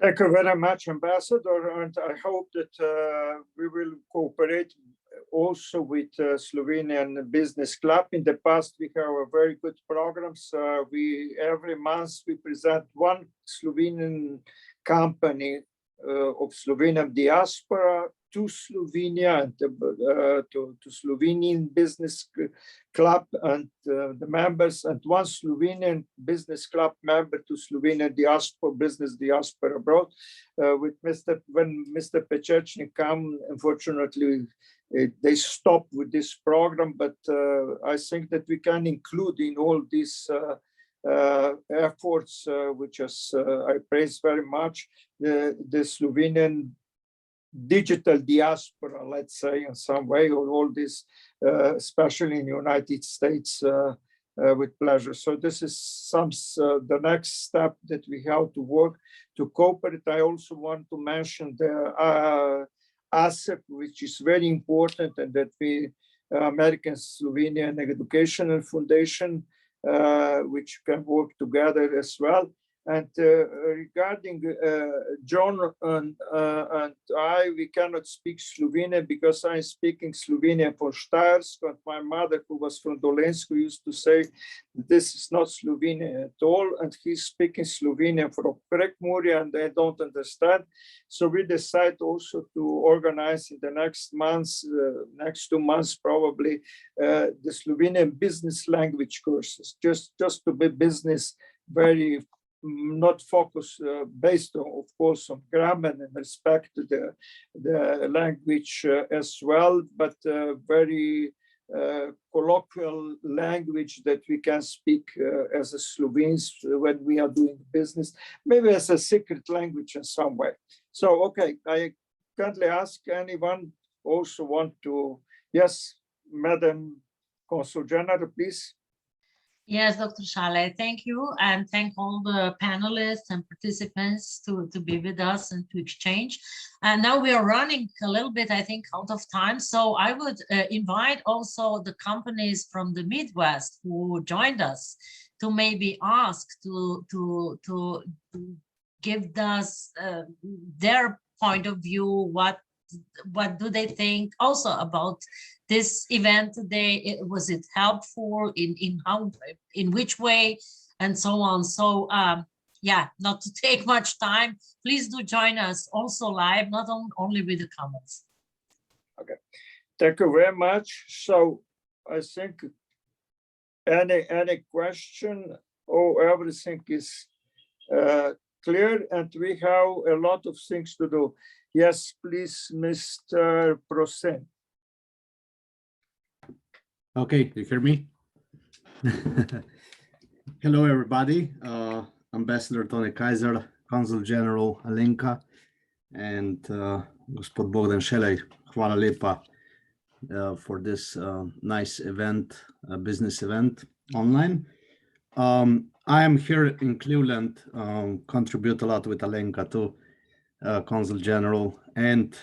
Thank you very much, Ambassador. And I hope that we will cooperate also with Slovenian Business Club. In the past, we have a very good programs. Every month we present one Slovenian company of Slovenian diaspora to Slovenia and to Slovenian Business Club and the members, and one Slovenian Business Club member to Slovenian diaspora, business diaspora abroad. When Mr. Pečečnik come, unfortunately, they stopped with this program, but I think that we can include in all these efforts, which is I praise very much, the Slovenian digital diaspora, let's say, in some way, or all this, especially in the United States, with pleasure. So this is the next step that we have to work to cooperate. I also want to mention the ASEP, which is very important, and that we American Slovenian Educational Foundation, which can work together as well. And regarding John and I, we cannot speak Slovenian because I'm speaking Slovenian for Steyersk. And my mother, who was from Dolensk, used to say, this is not Slovenian at all. And he's speaking Slovenian from Prekmurje, and I don't understand. So we decide also to organize in the next months, next 2 months probably, the Slovenian business language courses, just to be business very not focus based on, of course, on grammar and respect to the language as well, but very colloquial language that we can speak as a Slovenes when we are doing business, maybe as a secret language in some way. So, okay, I kindly ask anyone also want to, yes, Madam Consul General, please. Yes, Dr. Šalej, thank you, and thank all the panelists and participants to be with us and to exchange. And now we are running a little bit, I think, out of time. So I would invite also the companies from the Midwest who joined us to maybe ask to give us their point of view. What do they think also about this event today? Was it helpful in which way, and so on? So yeah, not to take much time, please do join us also live, not only with the comments. Okay, thank you very much. So I think any question or everything is clear, and we have a lot of things to do. Yes, please, Mr. Prosen. Okay, you hear me? Hello, everybody. Ambassador Tony Kaiser, Consul General Alenka, and Gospod Bogdan Šalej. Hvala lepa for this nice event, business event online. I am here in Cleveland, contribute a lot with Alenka too, Consul General, and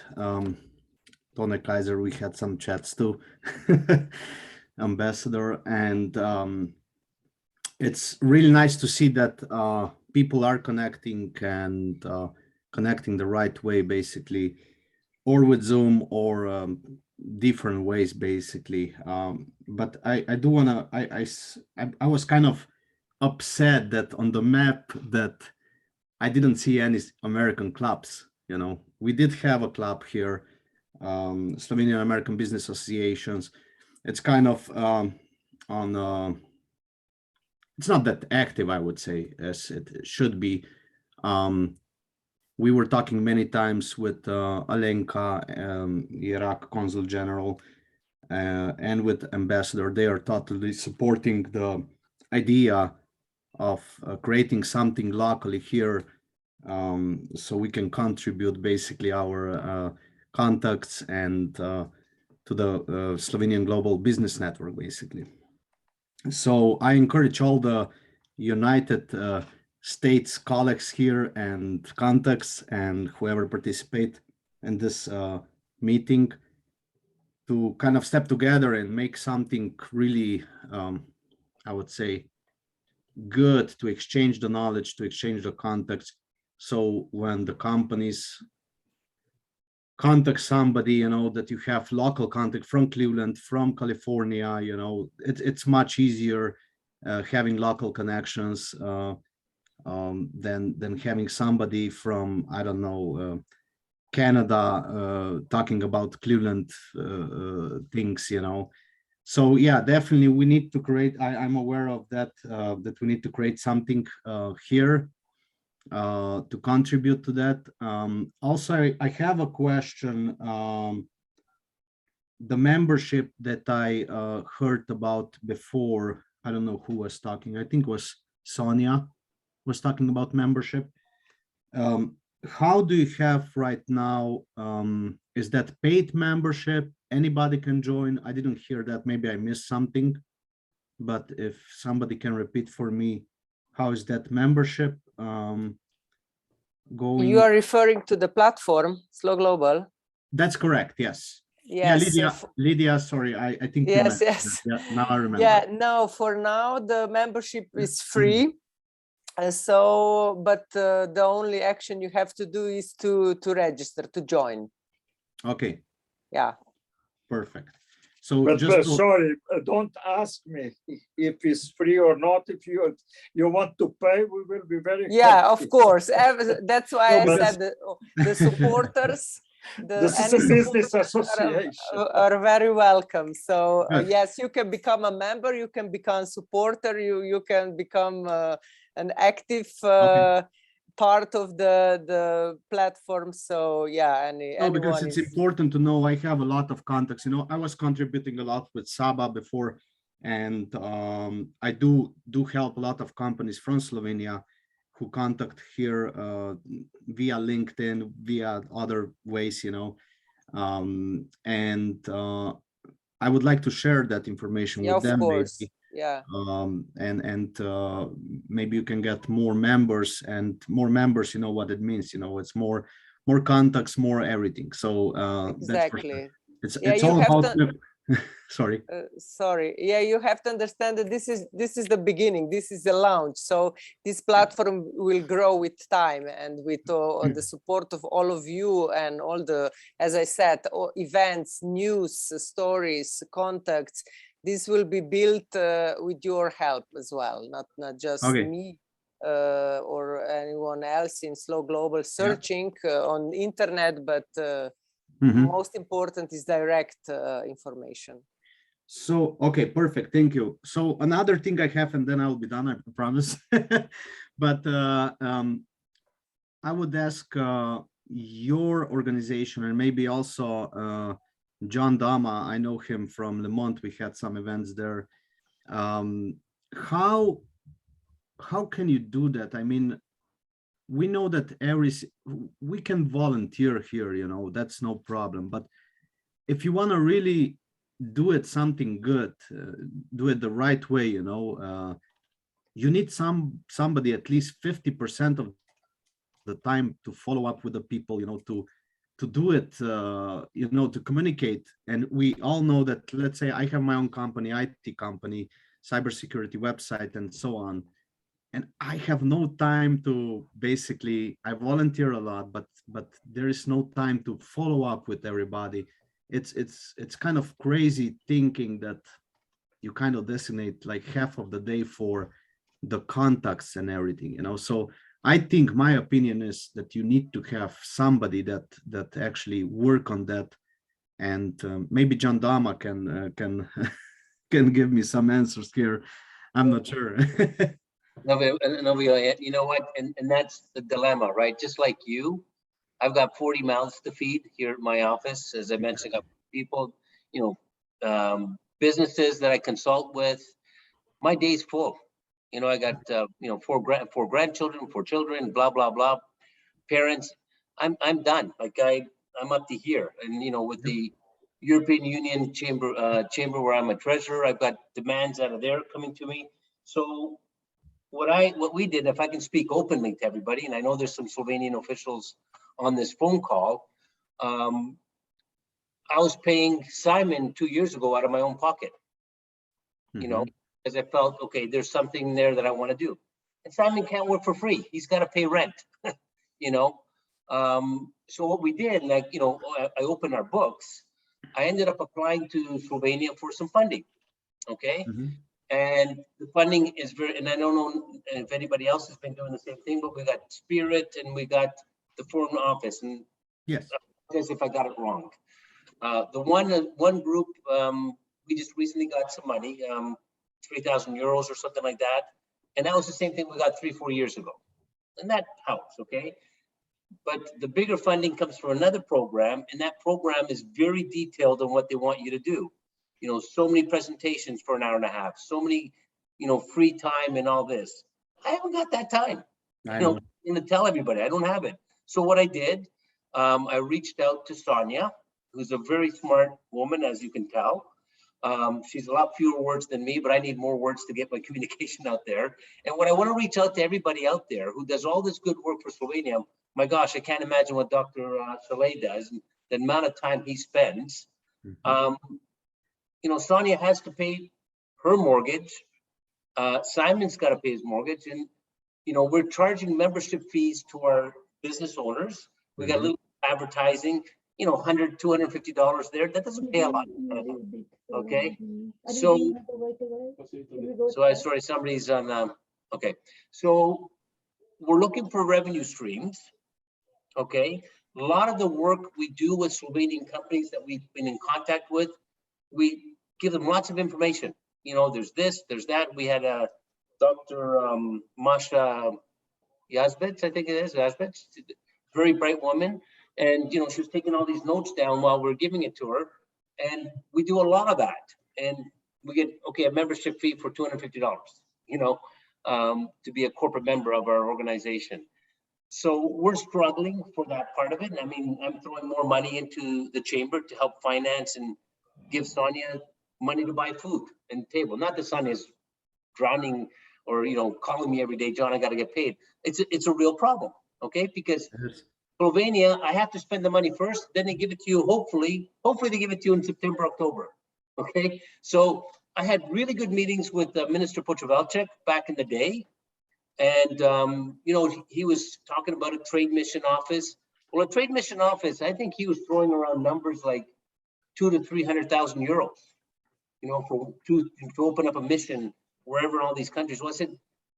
Tony Kaiser. We had some chats too, Ambassador, and it's really nice to see that people are connecting and connecting the right way, basically, or with Zoom or different ways, basically. But I do wanna. I was kind of upset that on the map that I didn't see any American clubs. You know, we did have a club here, Slovenian American Business Associations. It's kind of on. It's not that active, I would say, as it should be. We were talking many times with Alenka, Iraq Consul General, and with Ambassador. They are totally supporting the idea of creating something locally here, so we can contribute basically our contacts and to the Slovenian Global Business Network, basically. So I encourage all the United States colleagues here and contacts and whoever participate in this meeting to kind of step together and make something really, I would say, good, to exchange the knowledge, to exchange the contacts. So when the companies contact somebody, you know, that you have local contact from Cleveland, from California, you know, it's much easier having local connections than having somebody from, I don't know, Canada talking about Cleveland things, you know. So yeah, definitely we need to create, I'm aware of that, that we need to create something here to contribute to that. Also, I have a question. The membership that I heard about before, I don't know who was talking, I think it was Sonia was talking about membership. How do you have right now? Is that paid membership? Anybody can join? I didn't hear that. Maybe I missed something, but if somebody can repeat for me, how is that membership going? You are referring to the platform, Slow Global? That's correct, yes. Yes. Yeah, Lydia, sorry, I think you yes, meant yes. that. Yeah, now I remember. Yeah, no, for now, the membership is free. So, but the only action you have to do is to register, to join. Okay. Yeah. Perfect. So but just sorry, don't ask me if it's free or not. If you want to pay, we will be very yeah, happy. Of course. That's why I said the supporters. This is a business association. Are very welcome. So yes, you can become a member, you can become a supporter, you can become an active part of the platform. So yeah, because it's important to know. I have a lot of contacts. You know, I was contributing a lot with Saba before, and I do help a lot of companies from Slovenia who contact here via LinkedIn, via other ways, you know, and I would like to share that information with them. Maybe. Yeah. And maybe you can get more members, and more members, you know what it means, you know, it's more contacts, more everything. So exactly. That's it's all about sorry. Sorry. Yeah, you have to understand that this is the beginning. This is the launch. So this platform will grow with time, and with the support of all of you and all the, as I said, events, news, stories, contacts. This will be built with your help as well, not just me or anyone else in Slow Global searching on internet, but most important is direct information. So, okay, perfect. Thank you. So another thing I have, and then I'll be done, I promise. But I would ask your organization, and maybe also John Dama, I know him from Le Monde, we had some events there. How can you do that? I mean, we know that we can volunteer here, you know, that's no problem. But if you want to really do it something good, do it the right way, you know, you need somebody at least 50% of the time to follow up with the people, you know, to do it, you know, to communicate. And we all know that, let's say I have my own company, IT company, cybersecurity website, and so on. And I have no time to basically, I volunteer a lot, but there is no time to follow up with everybody. It's kind of crazy thinking that you kind of designate like half of the day for the contacts and everything, you know. So I think my opinion is that you need to have somebody that actually work on that, and maybe John Dama can give me some answers here. I'm not sure. No, you know what, and that's the dilemma, right? Just like you, I've got 40 mouths to feed here at my office. As I mentioned, I got people, you know, businesses that I consult with. My day's full. You know, I got you know, four grandchildren, 4 children, blah blah blah, parents. I'm done. Like I'm up to here, and you know, with the European Union chamber where I'm a treasurer, I've got demands out of there coming to me. So what we did, if I can speak openly to everybody, and I know there's some Slovenian officials on this phone call, I was paying Simon 2 years ago out of my own pocket, you know, because I felt, okay, there's something there that I want to do. And Simon can't work for free. He's got to pay rent, you know. So what we did, like, you know, I opened our books. I ended up applying to Slovenia for some funding, okay? And the funding is very, and I don't know if anybody else has been doing the same thing, but we got Spirit and we got the Foreign Office. And yes, as if I got it wrong. The one group, we just recently got some money, 3,000 euros or something like that. And that was the same thing we got 3-4 years ago. And that helps, okay? But the bigger funding comes from another program, and that program is very detailed on what they want you to do. You know, so many presentations for an hour and a half, so many, you know, free time and all this. I haven't got that time. You know, I'm going to tell everybody I don't have it. So what I did, I reached out to Sonia, who's a very smart woman, as you can tell. She's a lot fewer words than me, but I need more words to get my communication out there. And what I want to reach out to everybody out there who does all this good work for Slovenia. My gosh, I can't imagine what Dr. Šalej does, and the amount of time he spends. You know, Sonia has to pay her mortgage. Simon's got to pay his mortgage. And, you know, we're charging membership fees to our business owners. We got a little advertising, you know, $100, $250 there. That doesn't pay a lot. Okay. So sorry, somebody's on, okay. So we're looking for revenue streams. Okay. A lot of the work we do with Slovenian companies that we've been in contact with, we give them lots of information. You know, there's this, there's that. We had a Dr. Masha Yazbets, I think it is, Yazbets, very bright woman. And, you know, she was taking all these notes down while we're giving it to her. And we do a lot of that. And we get, okay, a membership fee for $250, you know, to be a corporate member of our organization. So we're struggling for that part of it. I mean, I'm throwing more money into the chamber to help finance and give Sonia money to buy food and table. Not that Sonia's drowning or, you know, calling me every day, John, I got to get paid. It's a real problem, okay? Because Slovenia, I have to spend the money first, then they give it to you, hopefully they give it to you in September, October, okay? So I had really good meetings with Minister Počivalček back in the day. And, you know, he was talking about a trade mission office. Well, a trade mission office, I think he was throwing around numbers like 200,000 to 300,000 euros, you know, to open up a mission wherever in all these countries. Well, I said,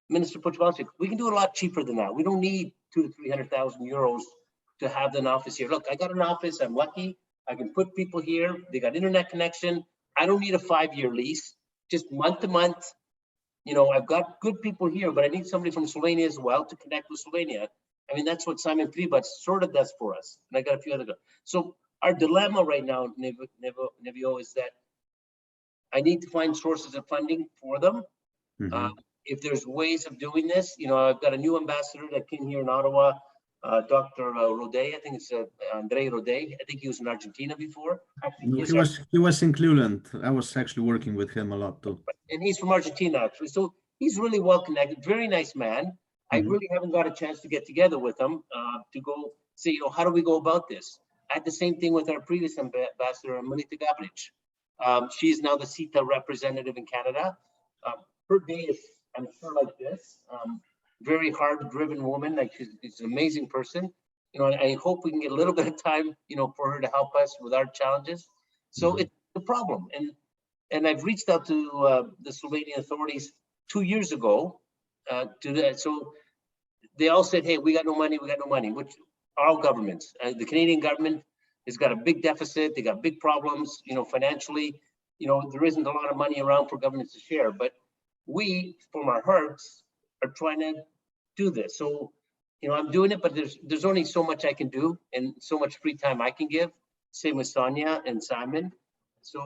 Minister Pochvalchik, we can do it a lot cheaper than that. We don't need 200,000 to 300,000 euros to have an office here. Look, I got an office. I'm lucky. I can put people here. They got internet connection. I don't need a 5-year lease, just month to month. You know, I've got good people here, but I need somebody from Slovenia as well to connect with Slovenia. I mean, that's what Simon Pribat sort of does for us. And I got a few other guys. So our dilemma right now, Nevio, is that I need to find sources of funding for them. If there's ways of doing this, you know, I've got a new ambassador that came here in Ottawa, Dr. Rode. I think it's Andre Rode. I think he was in Argentina before. Actually, he was in Cleveland. I was actually working with him a lot too. And he's from Argentina, actually. So he's really well connected, very nice man. I really haven't got a chance to get together with him to go say, you know, how do we go about this? I had the same thing with our previous ambassador, Melita Gabric. She's now the CETA representative in Canada. Her day is, I'm sure, like this. Very hard-driven woman. Like she's an amazing person. You know, I hope we can get a little bit of time, you know, for her to help us with our challenges. So it's a problem, and I've reached out to the Slovenian authorities 2 years ago to do that. So they all said, "Hey, we got no money. We got no money." Which all governments, the Canadian government has got a big deficit. They got big problems, you know, financially. You know, there isn't a lot of money around for governments to share, but we, from our hearts, are trying to do this. So, you know, I'm doing it, but there's only so much I can do and so much free time I can give. Same with Sonia and Simon. So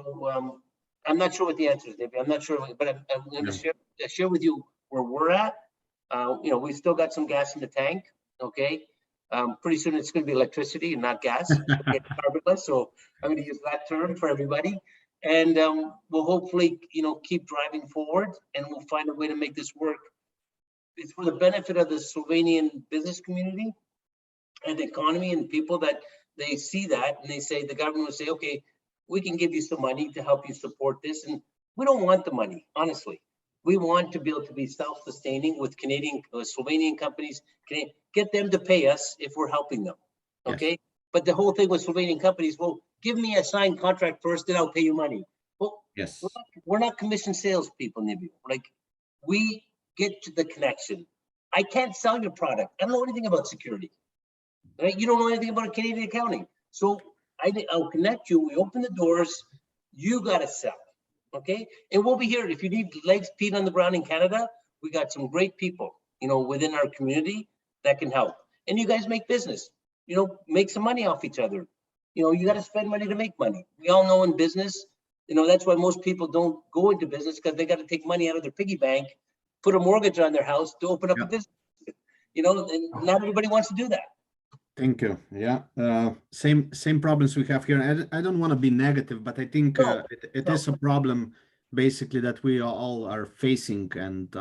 I'm not sure what the answer is, David. I'm not sure, but I'm going to share with you where we're at. You know, we've still got some gas in the tank. Okay. Pretty soon it's going to be electricity and not gas. Carbonless. So I'm going to use that term for everybody. And we'll hopefully, you know, keep driving forward, and we'll find a way to make this work. It's for the benefit of the Slovenian business community and the economy and people that they see that and they say, the government will say, okay, we can give you some money to help you support this. And we don't want the money, honestly. We want to be able to be self-sustaining with Canadian, Slovenian companies, get them to pay us if we're helping them, okay? Yes. But the whole thing with Slovenian companies, well, give me a signed contract first, then I'll pay you money. Well, yes, we're not commission salespeople, Nibu. Like, we get to the connection. I can't sell your product. I don't know anything about security, right? You don't know anything about Canadian accounting. So I'll connect you. We open the doors. You got to sell. Okay, and we'll be here. If you need legs, feet on the ground in Canada, we got some great people, you know, within our community that can help. And you guys make business, you know, make some money off each other. You know, you got to spend money to make money. We all know in business, you know, that's why most people don't go into business, because they got to take money out of their piggy bank, put a mortgage on their house to open up a business. You know, and not everybody wants to do that. Thank you. Yeah, same problems we have here. I don't want to be negative, but I think it is a problem basically that we all are facing, and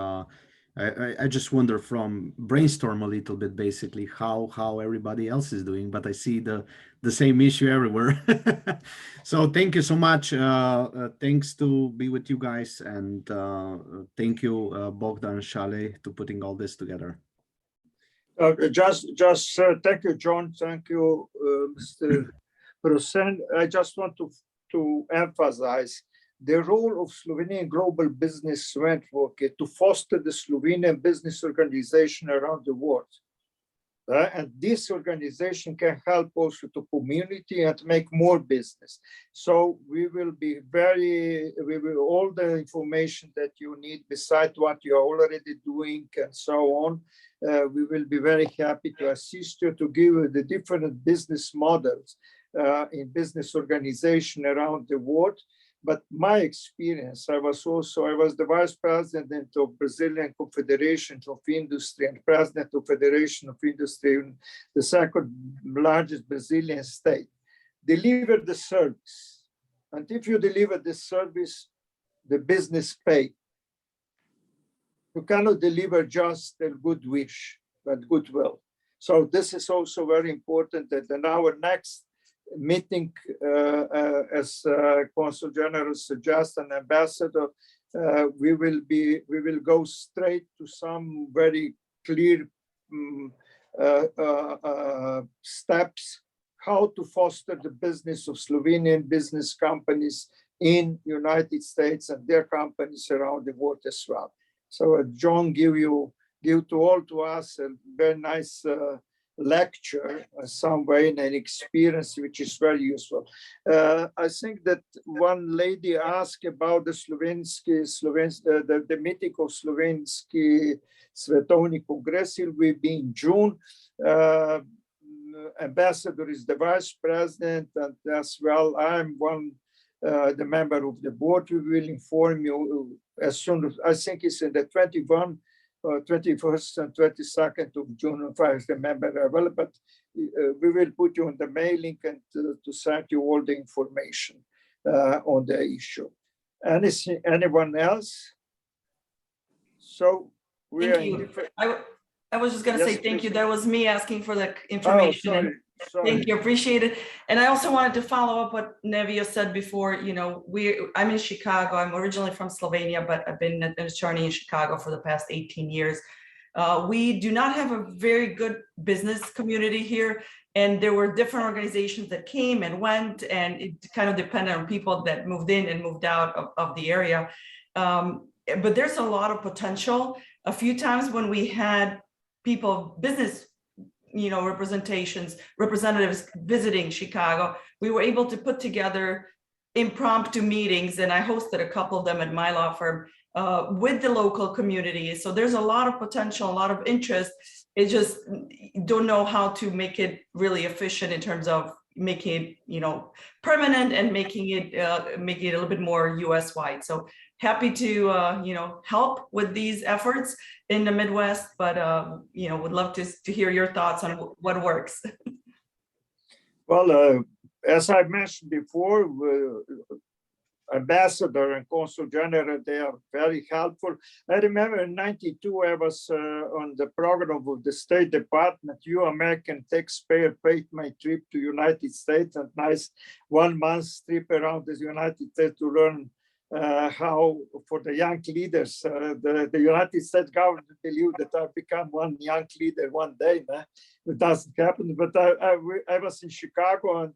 I just wonder, from brainstorm a little bit, basically how everybody else is doing. But I see the same issue everywhere. So thank you so much. Thanks to be with you guys, and thank you, Bogdan Šalej, to putting all this together. Just thank you, John. Thank you, Mr. Prosen. I just want to emphasize the role of Slovenian Global Business Network to foster the Slovenian business organization around the world. And this organization can help also to community and make more business. So we will be all the information that you need beside what you are already doing and so on. We will be very happy to assist you, to give you the different business models in business organization around the world. But my experience, I was the vice president of Brazilian Confederation of Industry and president of Federation of Industry in the second largest Brazilian state. Deliver the service. And if you deliver the service, the business pay. You cannot deliver just a good wish, but goodwill. So this is also very important, that in our next meeting, as Consul General suggests, an ambassador, we will go straight to some very clear steps how to foster the business of Slovenian business companies in United States and their companies around the world as well. So John give to us a very nice lecture, some way, and an experience which is very useful. I think that one lady asked about the the meeting of Slovenski Svetovni Kongres. It will be in June. Ambassador is the vice president, and as well, I'm the member of the board. We will inform you as soon as, I think it's in the 21st and 22nd of June, if I remember well, but we will put you on the mailing and to send you all the information on the issue. Anyone else? So we thank you. I was just going to say thank you. That was me asking for the information. Sorry. Thank you, appreciate it. And I also wanted to follow up what Nevio said before. You know, I'm in Chicago. I'm originally from Slovenia, but I've been an attorney in Chicago for the past 18 years. We do not have a very good business community here. And there were different organizations that came and went, and it kind of depended on people that moved in and moved out of the area. But there's a lot of potential. A few times when we had people, business representatives visiting Chicago, we were able to put together impromptu meetings, and I hosted a couple of them at my law firm with the local community. So there's a lot of potential, a lot of interest. It just don't know how to make it really efficient in terms of making it, permanent and making it a little bit more US wide. So happy to, help with these efforts in the Midwest, but, would love to hear your thoughts on what works. Well, as I mentioned before, Ambassador and Consul General, they are very helpful. I remember in '92, I was on the program of the State Department. You American taxpayer paid my trip to United States, and nice 1 month trip around the United States to learn how, for the young leaders, the United States government believe that I become one young leader one day. It doesn't happen, but I was in Chicago,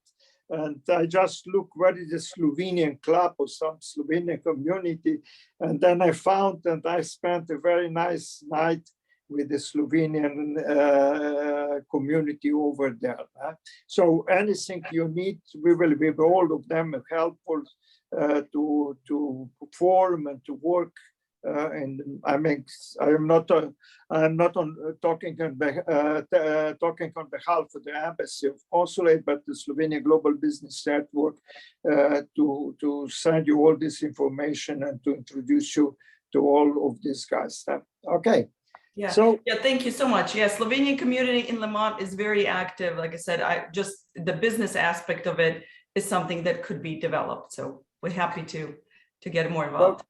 and I just looked where is the Slovenian club or some Slovenian community. And then I found, and I spent a very nice night with the Slovenian community over there. So anything you need, we will be all of them helpful to form and to work. And I mean, I'm not talking on behalf of the Embassy of Consulate, but the Slovenian Global Business Network to send you all this information and to introduce you to all of these guys. Okay. Yeah. So yeah, thank you so much. Yeah, Slovenian community in Lemont is very active. Like I said, the business aspect of it is something that could be developed. So we're happy to get more involved.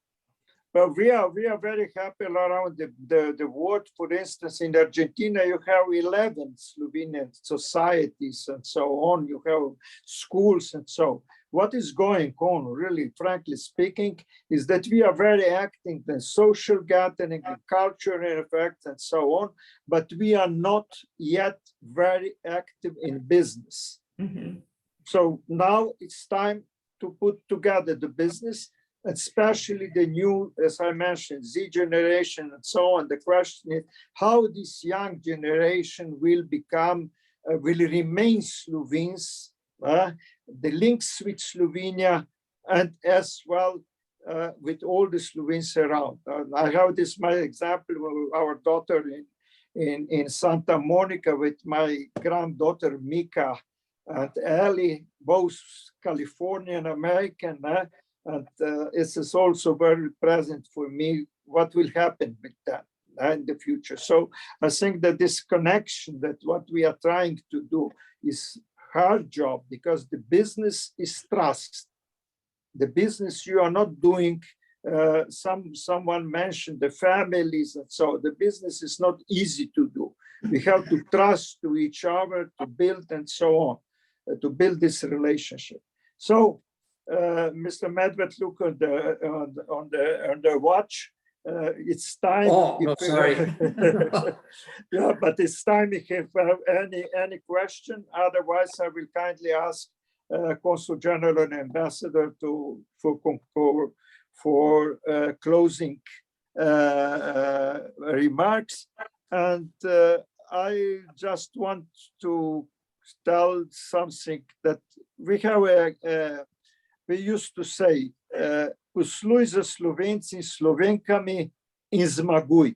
Well, we are very happy around the world. For instance, in Argentina, you have 11 Slovenian societies and so on. You have schools and so. What is going on, really, frankly speaking, is that we are very active in social gathering, in cultural effects, and so on. But we are not yet very active in business. Mm-hmm. So now it's time to put together the business, especially the new, as I mentioned, Z generation and so on. The question is how this young generation will remain Slovenes, the links with Slovenia, and as well with all the Slovenes around. I have this my example of our daughter in Santa Monica with my granddaughter Mika and Ellie, both Californian American. And it is also very present for me what will happen with that in the future. So I think that this connection, that what we are trying to do is hard job, because the business is trust. The business you are not doing, someone mentioned the families, and so the business is not easy to do. We have to trust to each other, to build and so on, to build this relationship. So Mr. Medved, look on the watch. It's time. Oh, no, sorry. Yeah, but it's time if you have any question. Otherwise, I will kindly ask Consul General and Ambassador for closing remarks. And I just want to tell something that we have we used to say, usluj za Slovenci in Slovenkami in zmaguj.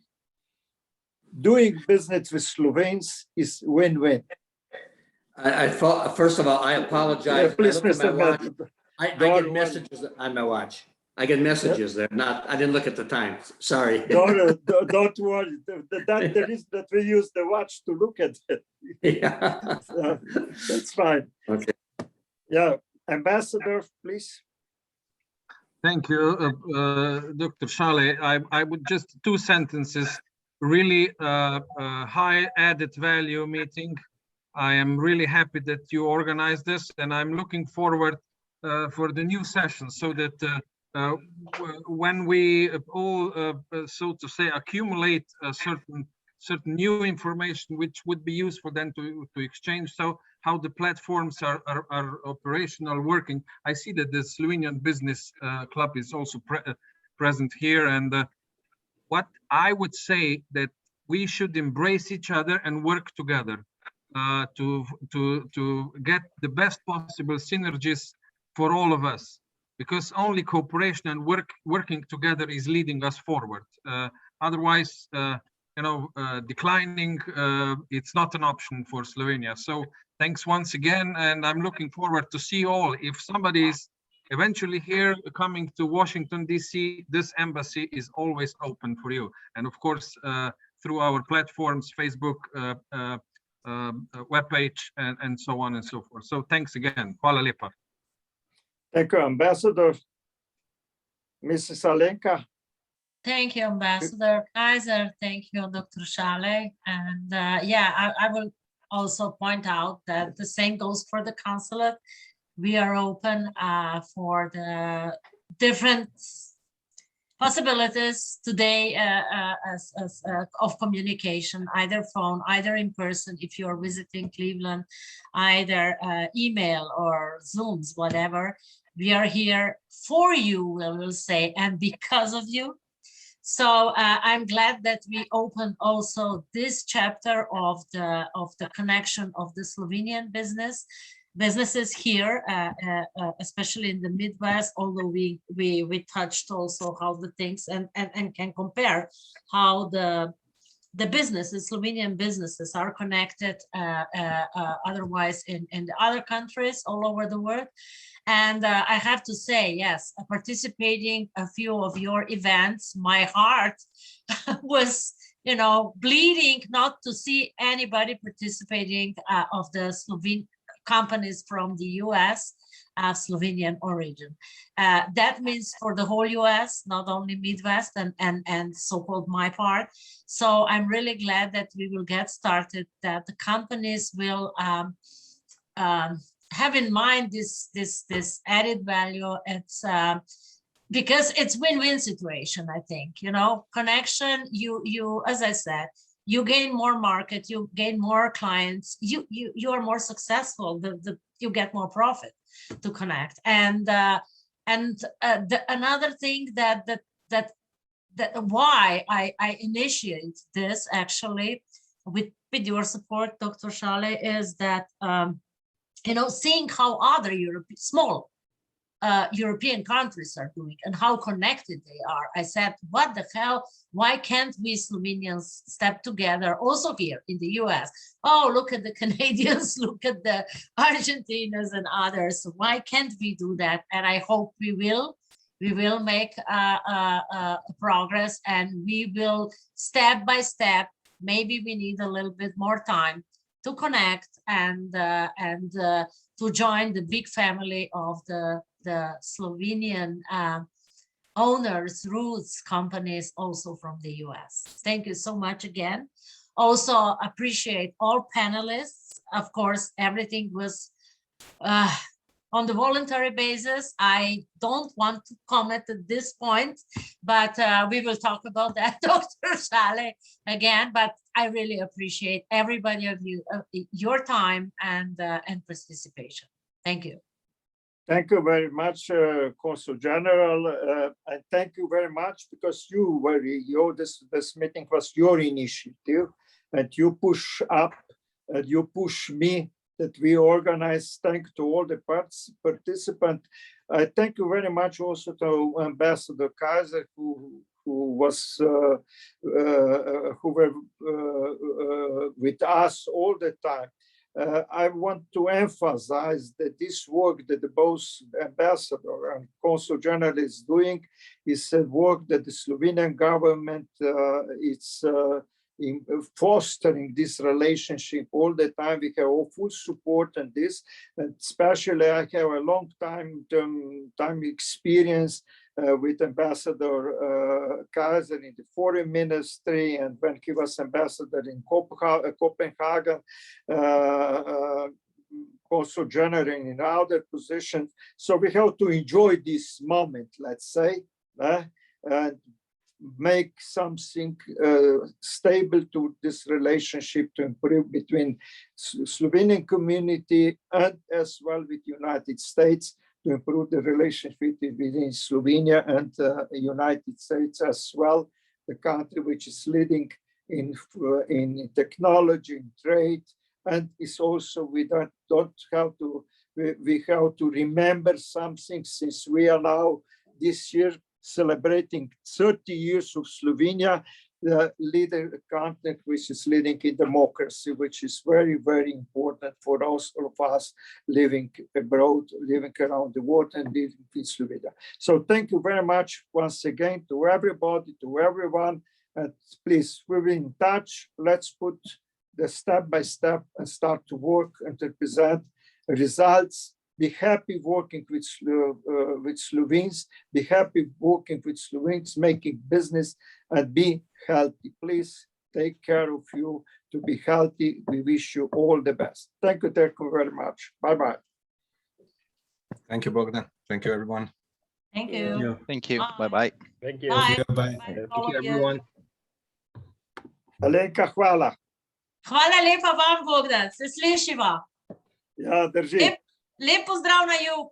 Doing business with Slovenes is win-win. I thought, first of all, I apologize. Please, I looked at my watch. Mr. I get messages on my watch. I get messages there. I didn't look at the time. Sorry. Don't worry. That we use the watch to look at it. Yeah. So, that's fine. Okay. Yeah, Ambassador, please. Thank you, Dr. Šalej. I would just 2 sentences. Really high added value meeting. I am really happy that you organized this, and I'm looking forward for the new session, so that when we all, so to say, accumulate certain new information, which would be useful then to exchange. So how the platforms are operational, working. I see that the Slovenian Business Club is also present here, and what I would say that we should embrace each other and work together to get the best possible synergies for all of us, because only cooperation and working together is leading us forward. Otherwise, declining, it's not an option for Slovenia. So thanks once again, and I'm looking forward to see you all. If somebody is eventually here coming to Washington, D.C., this embassy is always open for you. And of course, through our platforms, Facebook, webpage, and so on and so forth. So thanks again. Hvala lepa. Thank you, Ambassador. Mrs. Alenka. Thank you, Ambassador Kaiser. Thank you, Dr. Šalej. And yeah, I will also point out that the same goes for the consulate. We are open for the different possibilities today of communication, either phone, either in person, if you're visiting Cleveland, either email or Zooms, whatever. We are here for you, we will say, and because of you. So I'm glad that we opened also this chapter of the connection of the Slovenian businesses here, especially in the Midwest, although we touched also how the things and can compare how the businesses, Slovenian businesses, are connected otherwise in the other countries all over the world. And I have to say, yes, participating a few of your events, my heart was, bleeding not to see anybody participating of the Slovene companies from the US, Slovenian origin. That means for the whole US, not only Midwest and so-called my part. So I'm really glad that we will get started, that the companies will have in mind this added value. It's because it's win-win situation, I think, connection, you as I said, you gain more market, you gain more clients, you are more successful, you get more profit to connect. And another thing that why I initiate this actually with your support, Dr. Šalej, is that seeing how other small European countries are doing and how connected they are. I said, what the hell? Why can't we Slovenians step together also here in the US? Oh, look at the Canadians, look at the Argentinians and others. Why can't we do that? And I hope we will make progress, and we will step by step. Maybe we need a little bit more time to connect and to join the big family of the Slovenian owners, roots companies also from the US. Thank you so much again. Also appreciate all panelists. Of course, everything was on the voluntary basis. I don't want to comment at this point, but we will talk about that, Dr. Šalej, again. But I really appreciate everybody of you, your time and participation. Thank you. Thank you very much, Consul General, and thank you very much because this meeting was your initiative, and you push up, and you push me that we organize. Thank to all the participants. I thank you very much also to Ambassador Kaiser, who were with us all the time. I want to emphasize that this work that both Ambassador and Consul General is doing is a work that the Slovenian government is in fostering this relationship all the time. We have all full support on this, and especially I have a long time experience with Ambassador Kaiser in the Foreign Ministry, and when he was ambassador in Copenhagen, Consul General in other positions. So we have to enjoy this moment, let's say, and make something stable to this relationship to improve between Slovenian community and as well with United States, to improve the relationship between Slovenia and United States as well, the country which is leading in technology, in trade, and is also we have to remember something, since we are now this year celebrating 30 years of Slovenia, the leader country which is leading in democracy, which is very, very important for all of us living abroad, living around the world and living in Slovenia. So thank you very much once again to everybody, to everyone. And please, we're in touch. Let's put the step by step and start to work and to present results. Be happy working with Slovenes, be happy working with Slovenes, making business, and be healthy. Please take care of you to be healthy. We wish you all the best. Thank you very much. Bye-bye. Thank you, Bogdan. Thank you, everyone. Thank you. Thank you. Bye-bye. Thank you. Bye. Bye. Thank you, everyone. Alenka, hvala. Hvala lepa vam, Bogdan, se slišiva. Ja, drži. Lep pozdrav na jug.